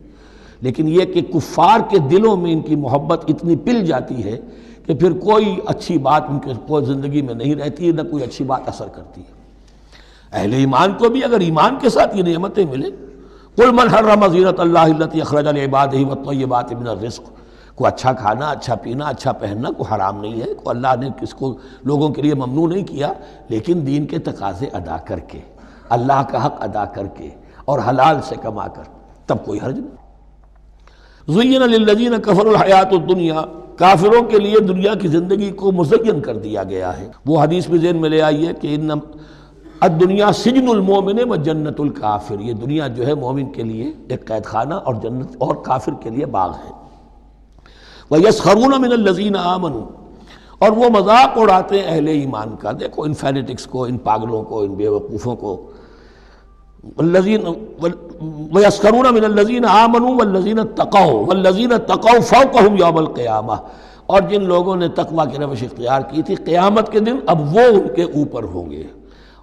لیکن یہ کہ کفار کے دلوں میں ان کی محبت اتنی پل جاتی ہے کہ پھر کوئی اچھی بات ان کے کوئی زندگی میں نہیں رہتی، نہ کوئی اچھی بات اثر کرتی ہے۔ اہل ایمان کو بھی اگر ایمان کے ساتھ یہ نعمتیں ملیں، قل من حرم زینۃ اللہ التی اخرج لعبادہ والطیبات من الرزق، کو اچھا کھانا، اچھا پینا، اچھا پہننا کو حرام نہیں ہے، کو اللہ نے کس کو لوگوں کے لیے ممنوع نہیں کیا، لیکن دین کے تقاضے ادا کر کے، اللہ کا حق ادا کر کے اور حلال سے کما کر، تب کوئی حرج نہیں۔ زین للذین کفروا الحیاۃ الدنیا، کافروں کے لیے دنیا کی زندگی کو مزین کر دیا گیا ہے۔ وہ حدیث بھی ذہن میں لے آئیے کہ ان الدنیا سجن المومن و جنت الکافر، یہ دنیا جو ہے مومن کے لیے ایک قید خانہ اور جنت اور کافر کے لیے باغ ہے۔ وَيَسْخَرُونَ مِنَ الَّذِينَ آمَنُوا، اور وہ مذاق اڑاتے ہیں اہل ایمان کا، دیکھو ان فینیٹکس کو، ان پاگلوں کو، ان بیوقوفوں کو، والذین ویسخرون من الذین آمنوا والذین اتقوا والذین اتقوا فوقہم یوم القیامہ، اور جن لوگوں نے تقوی کی روش اختیار کی تھی قیامت کے دن اب وہ ان کے اوپر ہوں گے۔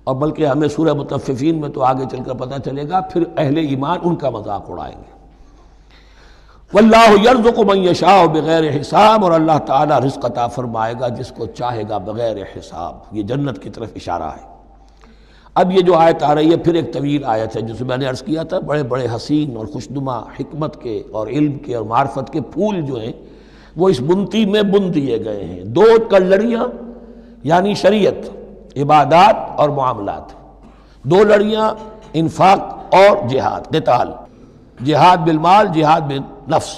اور بلکہ ہمیں سورہ مطففین میں تو آگے چل کر پتہ چلے گا پھر اہل ایمان ان کا مذاق اڑائیں گے۔ واللہ یرزق من یشاء بغیر حساب، اور اللہ تعالیٰ رزق عطا فرمائے گا جس کو چاہے گا بغیر حساب۔ یہ جنت کی طرف اشارہ ہے۔ اب یہ جو آیت آ رہی ہے پھر ایک طویل آیت ہے، جسے میں نے عرض کیا تھا بڑے بڑے حسین اور خوشنما حکمت کے اور علم کے اور معرفت کے پھول جو ہیں وہ اس بنتی میں بن دیے گئے ہیں۔ دو کلڑیاں یعنی شریعت، عبادات اور معاملات، دو لڑیاں انفاق اور جہاد، قتال، جہاد بالمال، جہاد بالنفس،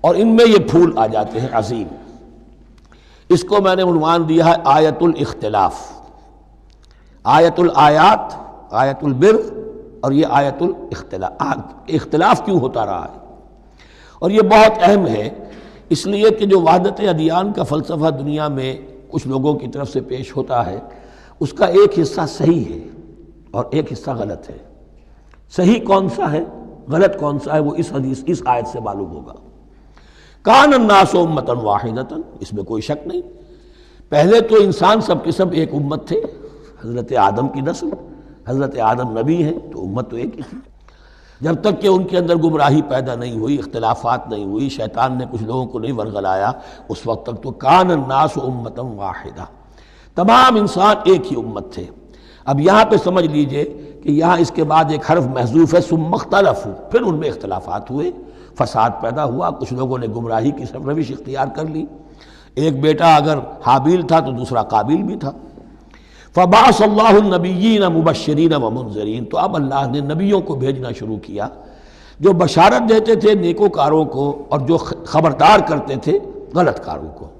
اور ان میں یہ پھول آ جاتے ہیں عظیم۔ اس کو میں نے عنوان دیا ہے آیت الاختلاف، آیت الآیات، آیت البر، اور یہ آیت الاختلاف۔ اختلاف کیوں ہوتا رہا ہے؟ اور یہ بہت اہم ہے اس لیے کہ جو وحدت ادیان کا فلسفہ دنیا میں کچھ لوگوں کی طرف سے پیش ہوتا ہے اس کا ایک حصہ صحیح ہے اور ایک حصہ غلط ہے۔ صحیح کون سا ہے، غلط کون سا ہے، وہ اس حدیث، اس آیت سے معلوم ہوگا۔ کان الناس امۃ واحدۃ، اس میں کوئی شک نہیں۔ پہلے تو انسان سب کے سب ایک امت تھے، حضرت آدم کی نسل، حضرت آدم نبی ہیں تو امت تو ایک ہی تھی۔ جب تک کہ ان کے اندر گمراہی پیدا نہیں ہوئی، اختلافات نہیں ہوئی، شیطان نے کچھ لوگوں کو نہیں ورغلایا، اس وقت تک تو کان الناس امۃ واحدہ، تمام انسان ایک ہی امت تھے۔ اب یہاں پہ سمجھ لیجئے کہ یہاں اس کے بعد ایک حرف محذوف ہے، ثم اختلفوا، پھر ان میں اختلافات ہوئے، فساد پیدا ہوا، کچھ لوگوں نے گمراہی کی روش اختیار کر لی۔ ایک بیٹا اگر حابیل تھا تو دوسرا قابیل بھی تھا۔ فبعث اللہ النبیین مبشرین ومنذرین، تو اب اللہ نے نبیوں کو بھیجنا شروع کیا جو بشارت دیتے تھے نیکوکاروں کو اور جو خبردار کرتے تھے غلط کاروں کو۔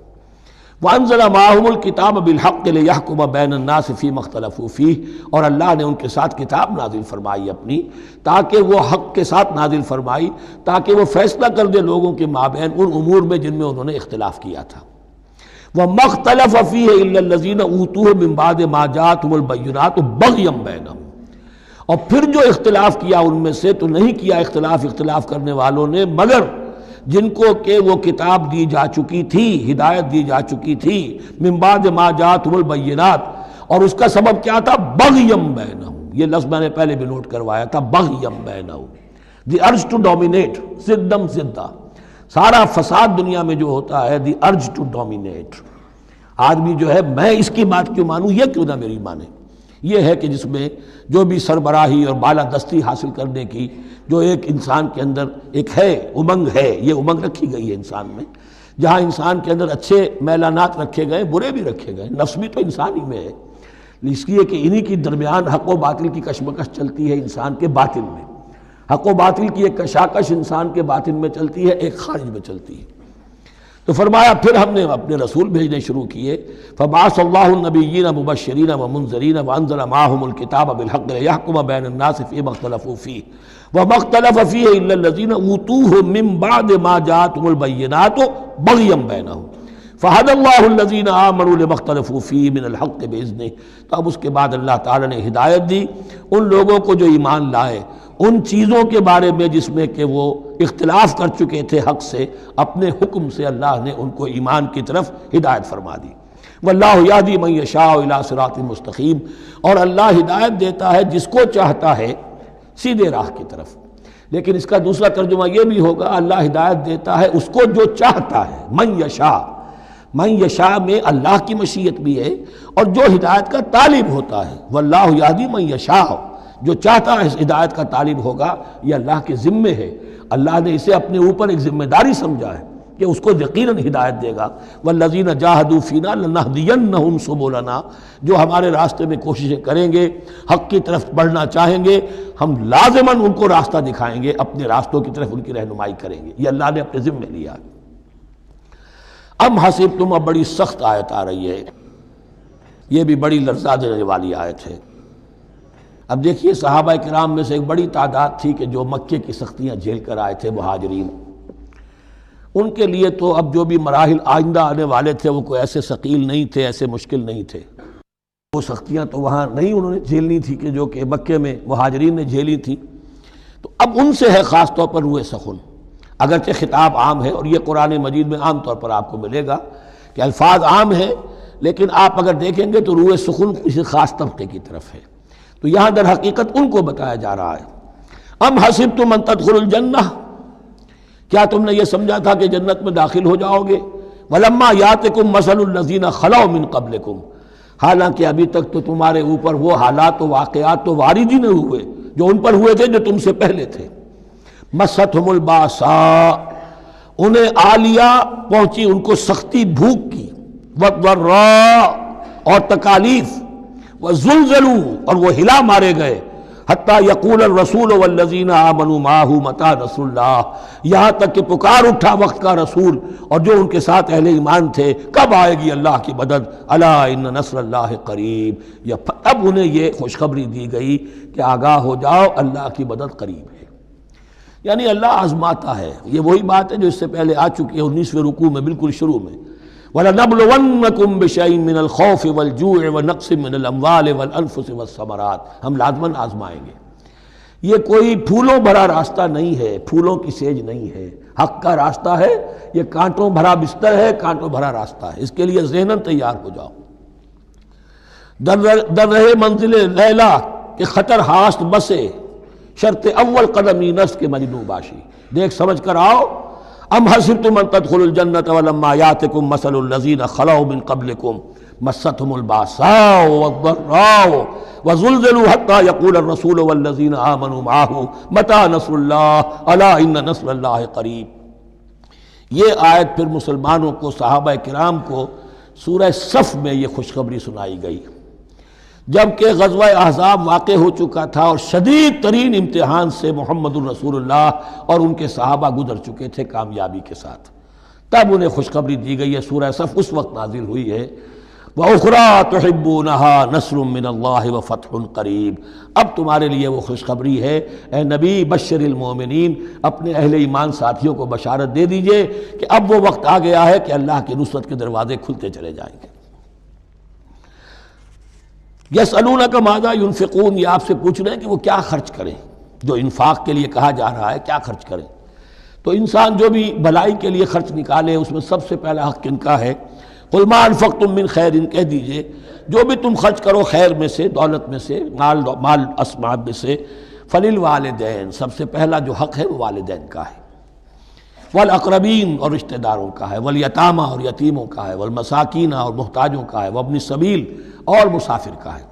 وانزل معهم الکتاب بالحق لیحکم بین الناس فیما اختلفوا فیہ، اور اللہ نے ان کے ساتھ کتاب نازل فرمائی اپنی تاکہ وہ حق کے ساتھ نازل فرمائی تاکہ وہ فیصلہ کر دے لوگوں کے مابین ان امور میں جن میں انہوں نے اختلاف کیا تھا۔ وَمَا اخْتَلَفَ فِيهِ إِلَّا الَّذِينَ أُوتُوهُ مِن بَعْدِ مَا جَاءَتْهُمُ الْبَيِّنَاتُ بَغْيًا بَيْنَهُمْ، اور پھر جو اختلاف کیا ان میں سے تو نہیں کیا اختلاف کرنے والوں نے مگر جن کو کہ وہ کتاب دی جا چکی تھی، ہدایت دی جا چکی تھی، من بعد ما جاءتهم البینات، اور اس کا سبب کیا تھا؟ بغیم بینہم، یہ لفظ میں نے پہلے بھی نوٹ کروایا تھا، بغیم بینہم، دی ارج ٹو ڈومینیٹ، زدم زدہ، سارا فساد دنیا میں جو ہوتا ہے دی ارج ٹو ڈومینیٹ، آدمی جو ہے میں اس کی بات کیوں مانوں، یہ کیوں نہ میری مانے، یہ ہے کہ جس میں جو بھی سربراہی اور بالادستی حاصل کرنے کی جو ایک انسان کے اندر ایک ہے امنگ ہے، یہ امنگ رکھی گئی ہے انسان میں، جہاں انسان کے اندر اچھے میلانات رکھے گئے، برے بھی رکھے گئے، نفس بھی تو انسان ہی میں ہے، اس لیے کہ انہی کی درمیان حق و باطل کی کشمکش چلتی ہے انسان کے باطن میں، حق و باطل کی ایک کشاکش انسان کے باطن میں چلتی ہے، ایک خارج میں چلتی ہے۔ تو فرمایا پھر ہم نے اپنے رسول بھیجنے شروع کیے، فبعث اللہ النبیین مبشرین ومنذرین وانزل معهم الکتاب بالحق لیحکم بین الناس فیما اختلفوا فیہ وما اختلف فیہ الا الذین اوتوہ من بعد ما جاءتهم البینات بغیا بینہم فہدی اللہ الذین آمنوا لما اختلفوا فیہ من الحق باذنہ۔ تو اب اس کے بعد اللہ تعالی نے ہدایت دی ان لوگوں کو جو ایمان لائے ان چیزوں کے بارے میں جس میں کہ وہ اختلاف کر چکے تھے حق سے، اپنے حکم سے اللہ نے ان کو ایمان کی طرف ہدایت فرما دی۔ واللہ یہدی من یشاء الی صراط مستقیم، اور اللہ ہدایت دیتا ہے جس کو چاہتا ہے سیدھے راہ کی طرف۔ لیکن اس کا دوسرا ترجمہ یہ بھی ہوگا اللہ ہدایت دیتا ہے اس کو جو چاہتا ہے، من یشاء، من یشاء میں اللہ کی مشیت بھی ہے اور جو ہدایت کا طالب ہوتا ہے، واللہ یہدی من یشاء، جو چاہتا ہے اس ہدایت کا طالب ہوگا، یہ اللہ کے ذمے ہے، اللہ نے اسے اپنے اوپر ایک ذمہ داری سمجھا ہے کہ اس کو یقیناً ہدایت دے گا۔ والذین جاہدوا فینا لنہدینہم سبلنا، جو ہمارے راستے میں کوششیں کریں گے، حق کی طرف بڑھنا چاہیں گے، ہم لازماً ان کو راستہ دکھائیں گے، اپنے راستوں کی طرف ان کی رہنمائی کریں گے، یہ اللہ نے اپنے ذمے لیا ہے۔ ام حسبتم، اب بڑی سخت آیت آ رہی ہے، یہ بھی بڑی لرزا دینے والی آیت ہے۔ اب دیکھیے صحابہ کرام میں سے ایک بڑی تعداد تھی کہ جو مکے کی سختیاں جھیل کر آئے تھے، مہاجرین، ان کے لیے تو اب جو بھی مراحل آئندہ آنے والے تھے وہ کوئی ایسے ثقیل نہیں تھے، ایسے مشکل نہیں تھے۔ وہ سختیاں تو وہاں نہیں انہوں نے جھیلنی تھی کہ جو کہ مکے میں مہاجرین نے جھیلی تھی، تو اب ان سے ہے خاص طور پر روئے سخن، اگرچہ خطاب عام ہے، اور یہ قرآن مجید میں عام طور پر آپ کو ملے گا کہ الفاظ عام ہیں، لیکن آپ اگر دیکھیں گے تو روئے سخن کسی خاص طبقے کی طرف ہے۔ تو یہاں در حقیقت ان کو بتایا جا رہا ہے۔ ام حسبتم ان تدخلوا الجنہ، کیا تم نے یہ سمجھا تھا کہ جنت میں داخل ہو جاؤ گے؟ ولما یاتکم مثل الذین خلوا من قبلکم، حالانکہ ابھی تک تو تمہارے اوپر وہ حالات و واقعات تو وارد ہی نہیں ہوئے جو ان پر ہوئے تھے جو تم سے پہلے تھے۔ مستہم الباساء، انہیں آ لیا، پہنچی ان کو سختی بھوک کی، والضراء اور تکالیف، وزلزلوا اور وہ ہلا مارے گئے، حتیٰ یقول الرسول والذین آمنوا معہ متی نصر اللہ، یہاں تک کہ پکار اٹھا وقت کا رسول اور جو ان کے ساتھ اہل ایمان تھے، کب آئے گی اللہ کی مدد، الا ان نصر اللہ قریب، اب انہیں یہ خوشخبری دی گئی کہ آگاہ ہو جاؤ اللہ کی مدد قریب ہے۔ یعنی اللہ آزماتا ہے، یہ وہی بات ہے جو اس سے پہلے آ چکی ہے 19ویں رکوع میں بالکل شروع میں، وَلَنَبْلُوَنَّكُمْ بِشَيْءٍ مِّنَ الْخَوْفِ وَالْجُوعِ وَنَقْصٍ مِّنَ الْأَمْوَالِ وَالْأَنفُسِ وَالثَّمَرَاتِ، ہم لازماً آزمائیں گے۔ یہ کوئی پھولوں بھرا راستہ نہیں ہے، پھولوں کی سیج نہیں ہے، حق کا راستہ ہے، یہ کانٹوں بھرا بستر ہے، کانٹوں بھرا راستہ ہے، اس کے لیے ذہناً تیار ہو جاؤ۔ در رہے منزل لیلا کہ خطر ہاست بسے، شرط اول قدمی نس کے مجنوں باشی، دیکھ سمجھ کر آؤ۔ ام حسبتم ان تدخلوا الجنة ولما یاتکم مثل الذین خلوا من قبلکم مستهم الباساء والضراء وزلزلوا حتى يقول الرسول والذین آمنوا معه متی نصر اللہ الا ان نصر اللہ قریب۔ یہ آیت پھر مسلمانوں کو، صحابہ کرام کو سورہ صف میں یہ خوشخبری سنائی گئی، جبکہ غزوہ احزاب واقع ہو چکا تھا اور شدید ترین امتحان سے محمد الرسول اللہ اور ان کے صحابہ گزر چکے تھے کامیابی کے ساتھ، تب انہیں خوشخبری دی گئی ہے۔ سورہ صف اس وقت نازل ہوئی ہے، وَأُخْرَىٰ تُحِبُّونَهَا نَصْرٌ مِّنَ اللَّهِ وَفَتْحٌ قَرِيبٌ، اب تمہارے لیے وہ خوشخبری ہے، اے نبی بشر المومنین، اپنے اہل ایمان ساتھیوں کو بشارت دے دیجئے کہ اب وہ وقت آ گیا ہے کہ اللہ کی نصرت کے دروازے کھلتے چلے جائیں گے۔ یسألونک ماذا ینفقون، یہ آپ سے پوچھ رہے ہیں کہ وہ کیا خرچ کریں، جو انفاق کے لیے کہا جا رہا ہے کیا خرچ کریں۔ تو انسان جو بھی بھلائی کے لیے خرچ نکالے اس میں سب سے پہلا حق کن کا ہے؟ قل ما انفقتم من خیر، کہہ دیجئے جو بھی تم خرچ کرو خیر میں سے، دولت میں سے، مال اسباب میں سے، فللوالدین، سب سے پہلا جو حق ہے وہ والدین کا ہے، والاقربین اور رشتہ داروں کا ہے، والیتامى اور یتیموں کا ہے، والمساکین اور محتاجوں کا ہے، وابن السبیل اور مسافر کا ہے،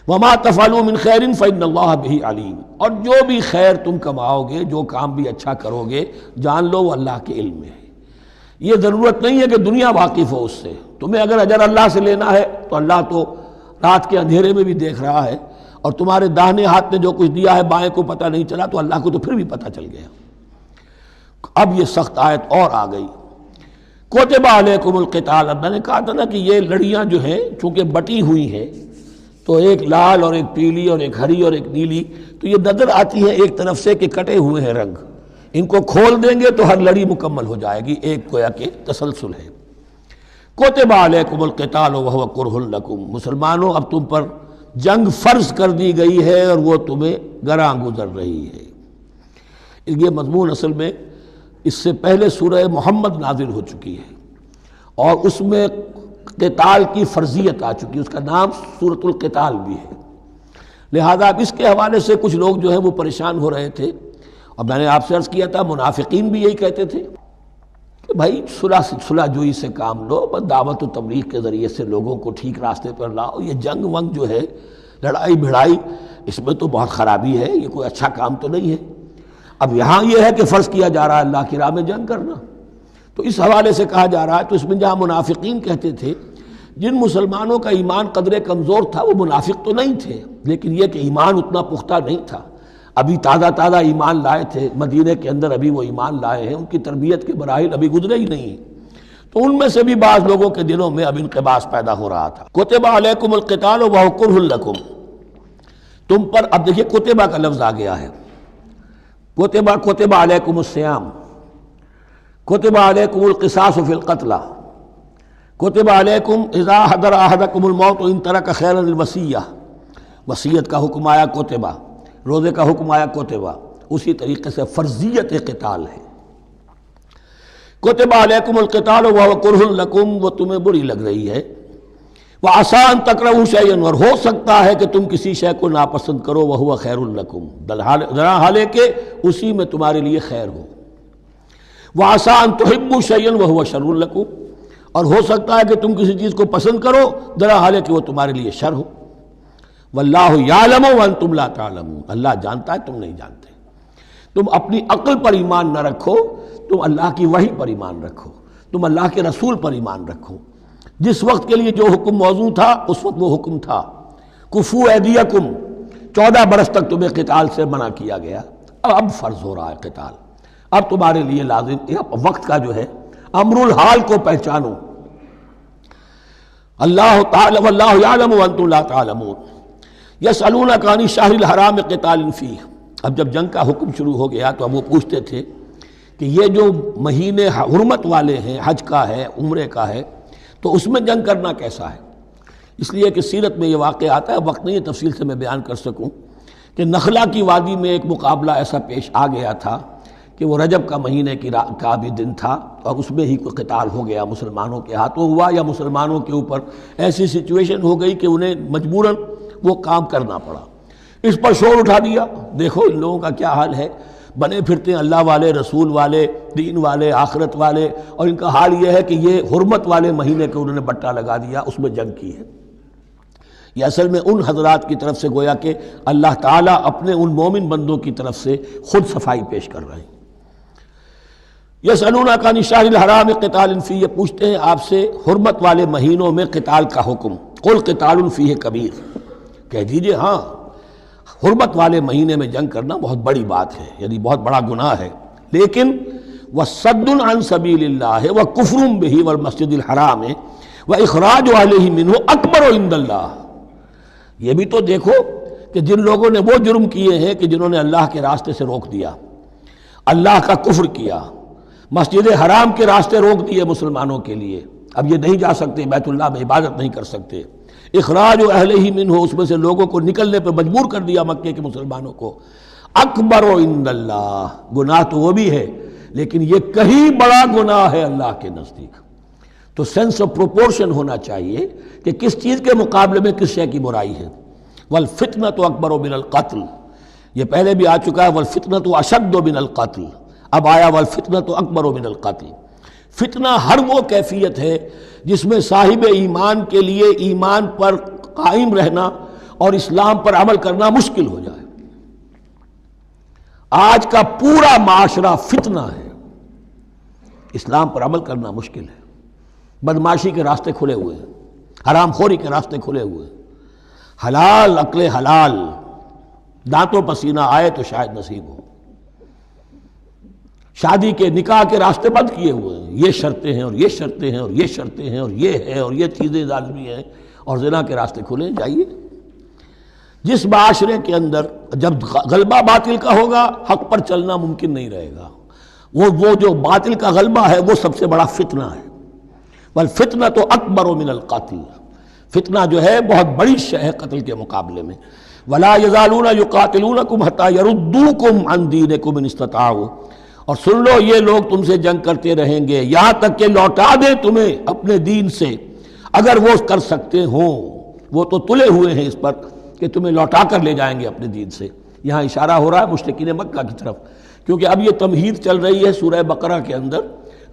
وما تفعلوا من خیر فإن اللہ بہ علیم، اور جو بھی خیر تم کماؤ گے، جو کام بھی اچھا کرو گے، جان لو وہ اللہ کے علم میں ہے۔ یہ ضرورت نہیں ہے کہ دنیا واقف ہو اس سے، تمہیں اگر اجر اللہ سے لینا ہے تو اللہ تو رات کے اندھیرے میں بھی دیکھ رہا ہے، اور تمہارے داہنے ہاتھ نے جو کچھ دیا ہے بائیں کو پتہ نہیں چلا تو اللہ کو تو پھر بھی پتہ چل گیا۔ اب یہ سخت آیت اور آ گئی، کتب علیکم القتال، اب میں نے کہا تھا نا کہ یہ لڑیاں جو ہیں چونکہ بٹی ہوئی ہیں تو ایک لال اور ایک پیلی اور ایک ہری اور ایک نیلی، تو یہ نظر آتی ہے ایک طرف سے کہ کٹے ہوئے ہیں رنگ، ان کو کھول دیں گے تو ہر لڑی مکمل ہو جائے گی، ایک گویا کہ تسلسل ہے۔ کتب علیکم القتال وہو کرہ لکم، مسلمانوں اب تم پر جنگ فرض کر دی گئی ہے اور وہ تمہیں گراں گزر رہی ہے۔ یہ مضمون اصل میں اس سے پہلے سورہ محمد نازل ہو چکی ہے اور اس میں قتال کی فرضیت آ چکی ہے، اس کا نام سورۃ القتال بھی ہے، لہذا اب اس کے حوالے سے کچھ لوگ جو ہیں وہ پریشان ہو رہے تھے، اور میں نے آپ سے عرض کیا تھا منافقین بھی یہی کہتے تھے کہ بھائی صلح جوئی سے کام لو، بس دعوت و تبلیغ کے ذریعے سے لوگوں کو ٹھیک راستے پر لاؤ، یہ جنگ ونگ جو ہے، لڑائی بھڑائی، اس میں تو بہت خرابی ہے، یہ کوئی اچھا کام تو نہیں ہے۔ اب یہاں یہ ہے کہ فرض کیا جا رہا ہے اللہ کی راہ میں جنگ کرنا، تو اس حوالے سے کہا جا رہا ہے، تو اس میں جہاں منافقین کہتے تھے، جن مسلمانوں کا ایمان قدر کمزور تھا وہ منافق تو نہیں تھے، لیکن یہ کہ ایمان اتنا پختہ نہیں تھا، ابھی تازہ ایمان لائے تھے، مدینے کے اندر ابھی وہ ایمان لائے ہیں، ان کی تربیت کے مراحل ابھی گزرے ہی نہیں ہیں، تو ان میں سے بھی بعض لوگوں کے دلوں میں اب انقباض پیدا ہو رہا تھا۔ کتب علیکم القتال وہو کرہ لکم، تم پر اب دیکھیے کتبہ کا لفظ آ گیا ہے، کتب علیکم الصیام، کتب علیکم القصاص فی القتلى، کتب علیکم اذا حضر احدکم الموت ان ترک خیرا الوصیہ، وصیت کا حکم آیا کتبہ، روزے کا حکم آیا کتبہ، اسی طریقے سے فرضیت قتال ہے۔ کتب علیکم القتال وہو کرہ لکم، وہ تمہیں بری لگ رہی ہے، وعسیٰ ان تکرہوا شیئا، اور ہو سکتا ہے کہ تم کسی شے کو ناپسند کرو، وہو خیر لکم، حالانکہ کہ اسی میں تمہارے لیے خیر ہو، وعسیٰ ان تحبوا شیئا وہو شر لکم، اور ہو سکتا ہے کہ تم کسی چیز کو پسند کرو درا حالانکہ وہ تمہارے لیے شر ہو، واللہ یعلم وانتم لا تعلمون، اللہ جانتا ہے تم نہیں جانتے۔ تم اپنی عقل پر ایمان نہ رکھو، تم اللہ کی وحی پر ایمان رکھو، تم اللہ کے رسول پر ایمان رکھو۔ جس وقت کے لیے جو حکم موضوع تھا اس وقت وہ حکم تھا، کفو ایدیکم، 14 برس تک تمہیں قتال سے منع کیا گیا، اب فرض ہو رہا ہے قتال، اب تمہارے لیے لازم، وقت کا جو ہے امر الحال کو پہچانو۔ اللہ تعالی واللہ یعلم وانتم لا تعلمون، یسألونک عن الشہر الحرام قتال فیہ، اب جب جنگ کا حکم شروع ہو گیا تو اب وہ پوچھتے تھے کہ یہ جو مہینے حرمت والے ہیں، حج کا ہے، عمرے کا ہے، تو اس میں جنگ کرنا کیسا ہے؟ اس لیے کہ سیرت میں یہ واقعہ آتا ہے، وقت نہیں ہے تفصیل سے میں بیان کر سکوں، کہ نخلا کی وادی میں ایک مقابلہ ایسا پیش آ گیا تھا کہ وہ رجب کا مہینے کا بھی دن تھا، اور اس میں ہی کوئی قتال ہو گیا، مسلمانوں کے ہاتھوں ہوا یا مسلمانوں کے اوپر ایسی سچویشن ہو گئی کہ انہیں مجبوراً وہ کام کرنا پڑا۔ اس پر شور اٹھا دیا، دیکھو ان لوگوں کا کیا حال ہے، بنے پھرتے ہیں اللہ والے، رسول والے، دین والے، آخرت والے، اور ان کا حال یہ ہے کہ یہ حرمت والے مہینے کے انہوں نے بٹا لگا دیا، اس میں جنگ کی ہے۔ یہ اصل میں ان حضرات کی طرف سے گویا کہ اللہ تعالیٰ اپنے ان مومن بندوں کی طرف سے خود صفائی پیش کر رہے ہیں۔ یسألونک عن الشہر الحرام قتال فیہ، یہ پوچھتے ہیں آپ سے حرمت والے مہینوں میں قتال کا حکم، قل قتال فیہ کبیر، کہہ دیجئے ہاں حرمت والے مہینے میں جنگ کرنا بہت بڑی بات ہے، یعنی بہت بڑا گناہ ہے، لیکن وصد عن سبیل اللہ وکفر بہ والمسجد الحرام واخراج اہلہ منہ اکبر عند اللہ، یہ بھی تو دیکھو کہ جن لوگوں نے وہ جرم کیے ہیں کہ جنہوں نے اللہ کے راستے سے روک دیا، اللہ کا کفر کیا، مسجد حرام کے راستے روک دیے مسلمانوں کے لیے، اب یہ نہیں جا سکتے، بیت اللہ میں عبادت نہیں کر سکتے، اخراج اہلہ منہ، اس میں سے لوگوں کو نکلنے پہ مجبور کر دیا مکے کے مسلمانوں کو، اکبر عند اللہ، گناہ تو وہ بھی ہے لیکن یہ کہیں بڑا گناہ ہے اللہ کے نزدیک۔ تو سینس آف پروپورشن ہونا چاہیے کہ کس چیز کے مقابلے میں کس شے کی برائی ہے۔ والفتنۃ اکبر من القتل، یہ پہلے بھی آ چکا ہے، والفتنۃ اشد من القتل، اب آیا والفتنۃ اکبر من القتل۔ فتنہ ہر وہ کیفیت ہے جس میں صاحب ایمان کے لیے ایمان پر قائم رہنا اور اسلام پر عمل کرنا مشکل ہو جائے۔ آج کا پورا معاشرہ فتنہ ہے، اسلام پر عمل کرنا مشکل ہے، بدماشی کے راستے کھلے ہوئے ہیں، حرام خوری کے راستے کھلے ہوئے ہیں، حلال عقل حلال دانتوں پسینہ آئے تو شاید نصیب ہو، شادی کے نکاح کے راستے بند کیے ہوئے ہیں، یہ شرطیں ہیں اور یہ شرطیں ہیں اور یہ شرطیں ہیں اور یہ ہے اور یہ چیزیں لازمی ہیں، اور زنا کے راستے کھلے جائیے۔ جس معاشرے کے اندر جب غلبہ باطل کا ہوگا حق پر چلنا ممکن نہیں رہے گا، وہ جو باطل کا غلبہ ہے وہ سب سے بڑا فتنہ ہے۔ والفتنۃ اکبر من القتل، فتنہ جو ہے بہت بڑی شے ہے قتل کے مقابلے میں۔ ولا یزالون یقاتلونکم حتی یردوکم عن دینکم ان استطاعوا، اور سن لو یہ لوگ تم سے جنگ کرتے رہیں گے یہاں تک کہ لوٹا دیں تمہیں اپنے دین سے، اگر وہ کر سکتے ہوں، وہ تو تلے ہوئے ہیں اس پر کہ تمہیں لوٹا کر لے جائیں گے اپنے دین سے۔ یہاں اشارہ ہو رہا ہے مشرکین مکہ کی طرف، کیونکہ اب یہ تمہید چل رہی ہے سورہ بقرہ کے اندر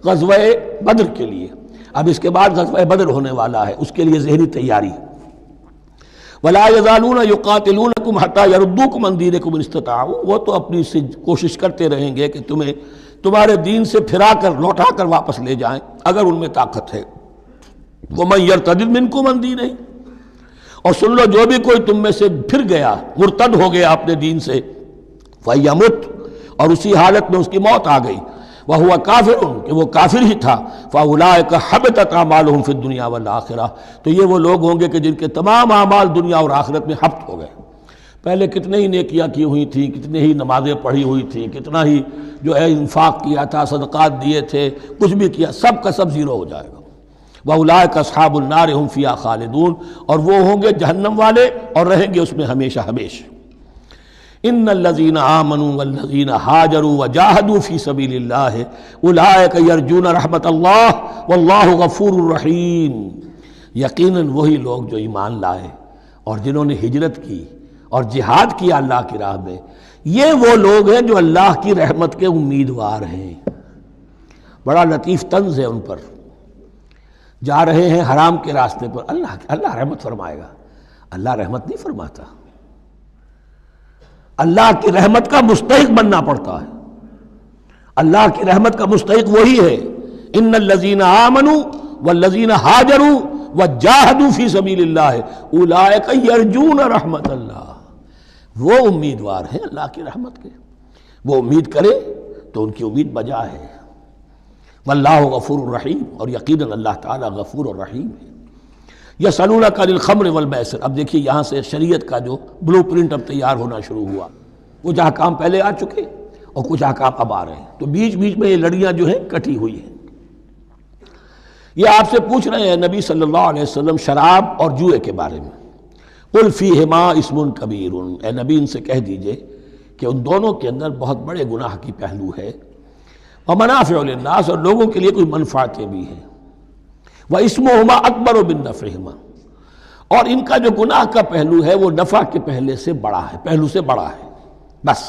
غزوہ بدر کے لیے، اب اس کے بعد غزوہ بدر ہونے والا ہے، اس کے لیے ذہنی تیاری۔ ولا یزالون یقاتلونکم حتی یردوکم عن دینکم ان استطاعوا، وہ تو اپنی سے کوشش کرتے رہیں گے کہ تمہیں تمہارے دین سے پھرا کر لوٹا کر واپس لے جائیں اگر ان میں طاقت ہے۔ ومن یرتد منکم عن دینہ، اور سن لو جو بھی کوئی تم میں سے پھر گیا، مرتد ہو گیا اپنے دین سے، فیمت، اور اسی حالت میں اس کی موت آ گئی، وہو کافر، کہ وہ کافر ہی تھا، فاولئک حبطت اعمالہم فی الدنیا والآخرہ، تو یہ وہ لوگ ہوں گے کہ جن کے تمام اعمال دنیا اور آخرت میں حبط ہو گئے۔ پہلے کتنے ہی نیکیاں کی ہوئی تھیں، کتنے ہی نمازیں پڑھی ہوئی تھیں، کتنا ہی جو ہے انفاق کیا تھا، صدقات دیے تھے، کچھ بھی کیا، سب کا سب زیرو ہو جائے گا۔ وَأُولَٰئِكَ أَصْحَابُ النَّارِ هُمْ فِيهَا خَالِدُونَ، اور وہ ہوں گے جہنم والے اور رہیں گے اس میں ہمیشہ ہمیشہ۔ ان الذین آمنوا والذین ہاجروا وجاہدوا فی سبیل اللہ اولئک یرجون رحمت اللہ واللہ غفور رحیم۔ یقیناً وہی لوگ جو ایمان لائے اور جنہوں نے ہجرت کی اور جہاد کیا اللہ کی راہ میں، یہ وہ لوگ ہیں جو اللہ کی رحمت کے امیدوار ہیں۔ بڑا لطیف طنز ہے ان پر، جا رہے ہیں حرام کے راستے پر، اللہ رحمت فرمائے گا۔ اللہ رحمت نہیں فرماتا، اللہ کی رحمت کا مستحق بننا پڑتا ہے۔ اللہ کی رحمت کا مستحق وہی ہے، ان الذین آمنوا والذین ہاجروا وجاہدوا فی سبیل اللہ اولئک یرجون رحمت اللہ۔ وہ امیدوار ہیں اللہ کی رحمت کے، وہ امید کرے تو ان کی امید بجا ہے۔ واللہ غفور الرحیم، اور یقیناً اللہ تعالیٰ غفور الرحیم ہے۔ یسألونک عن الخمر والمیسر، اب دیکھیے یہاں سے شریعت کا جو بلو پرنٹ اب تیار ہونا شروع ہوا۔ کچھ احکام پہلے آ چکے اور کچھ احکام اب آ رہے ہیں، تو بیچ بیچ میں یہ لڑیاں جو ہیں کٹی ہوئی ہیں۔ یہ آپ سے پوچھ رہے ہیں نبی صلی اللہ علیہ وسلم شراب اور جوئے کے بارے میں۔ قل فیہما اسم کبیر، اے نبی ان سے کہہ دیجئے کہ ان دونوں کے اندر بہت بڑے گناہ کی پہلو ہے، ومنافع للناس، اور لوگوں کے لیے کوئی منفعتیں بھی ہیں، واسمہما اکبر من نفعہما، اور ان کا جو گناہ کا پہلو ہے وہ نفع کے پہلو سے بڑا ہے۔ بس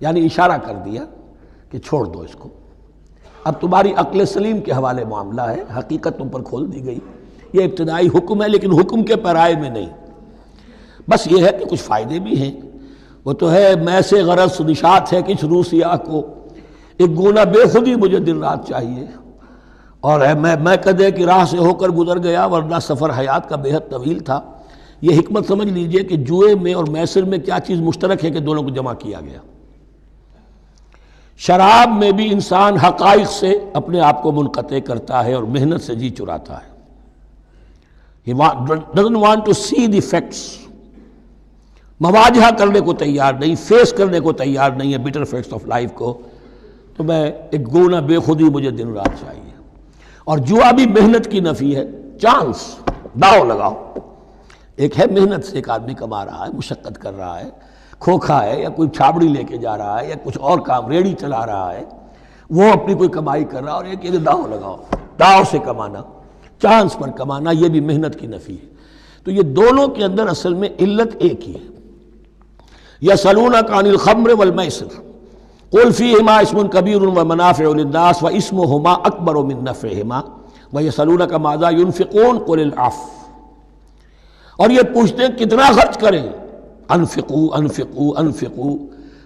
یعنی اشارہ کر دیا کہ چھوڑ دو اس کو، اب تمہاری عقل سلیم کے حوالے معاملہ ہے، حقیقت تم پر کھول دی گئی۔ یہ ابتدائی حکم ہے لیکن حکم کے پیرائے میں نہیں، بس یہ ہے کہ کچھ فائدے بھی ہیں۔ وہ تو ہے میں سے غرض نشاط ہے کچھ روح سیاہ کو، ایک گونا بے خودی مجھے دن رات چاہیے، اور میں کدے کی راہ سے ہو کر گزر گیا ورنہ سفر حیات کا بے حد طویل تھا۔ یہ حکمت سمجھ لیجئے کہ جوئے میں اور میسر میں کیا چیز مشترک ہے کہ دونوں کو جمع کیا گیا۔ شراب میں بھی انسان حقائق سے اپنے آپ کو منقطع کرتا ہے اور محنت سے جی چراتا ہے۔ He doesn't want to see the facts، مواجہہ کرنے کو تیار نہیں، فیس کرنے کو تیار نہیں ہے bitter facts of life کو، تو میں ایک گونا بے خودی مجھے دن رات چاہیے۔ اور جوا بھی محنت کی نفی ہے، چانس، داؤ لگاؤ۔ ایک ہے محنت سے ایک آدمی کما رہا ہے، مشقت کر رہا ہے، کھوکھا ہے یا کوئی چھابڑی لے کے جا رہا ہے یا کچھ اور کام ریڑھی چلا رہا ہے، وہ اپنی کوئی کمائی کر رہا ہے، اور ایک یہ داؤ لگاؤ، داؤ سے کمانا، چانس پر کمانا، یہ بھی محنت کی نفی ہے۔ تو یہ دونوں کے اندر اصل میں علت ایک ہی ہے۔ یسألونک عن الخمر والمیسر قل فیہما اسم کبیر ومنافع للناس واسمہما اکبر من نفعہما ویسألونک ماذا ینفقون قل العفو، اور یہ پوچھتے ہیں کتنا خرچ کریں، انفقوا انفقوا انفقوا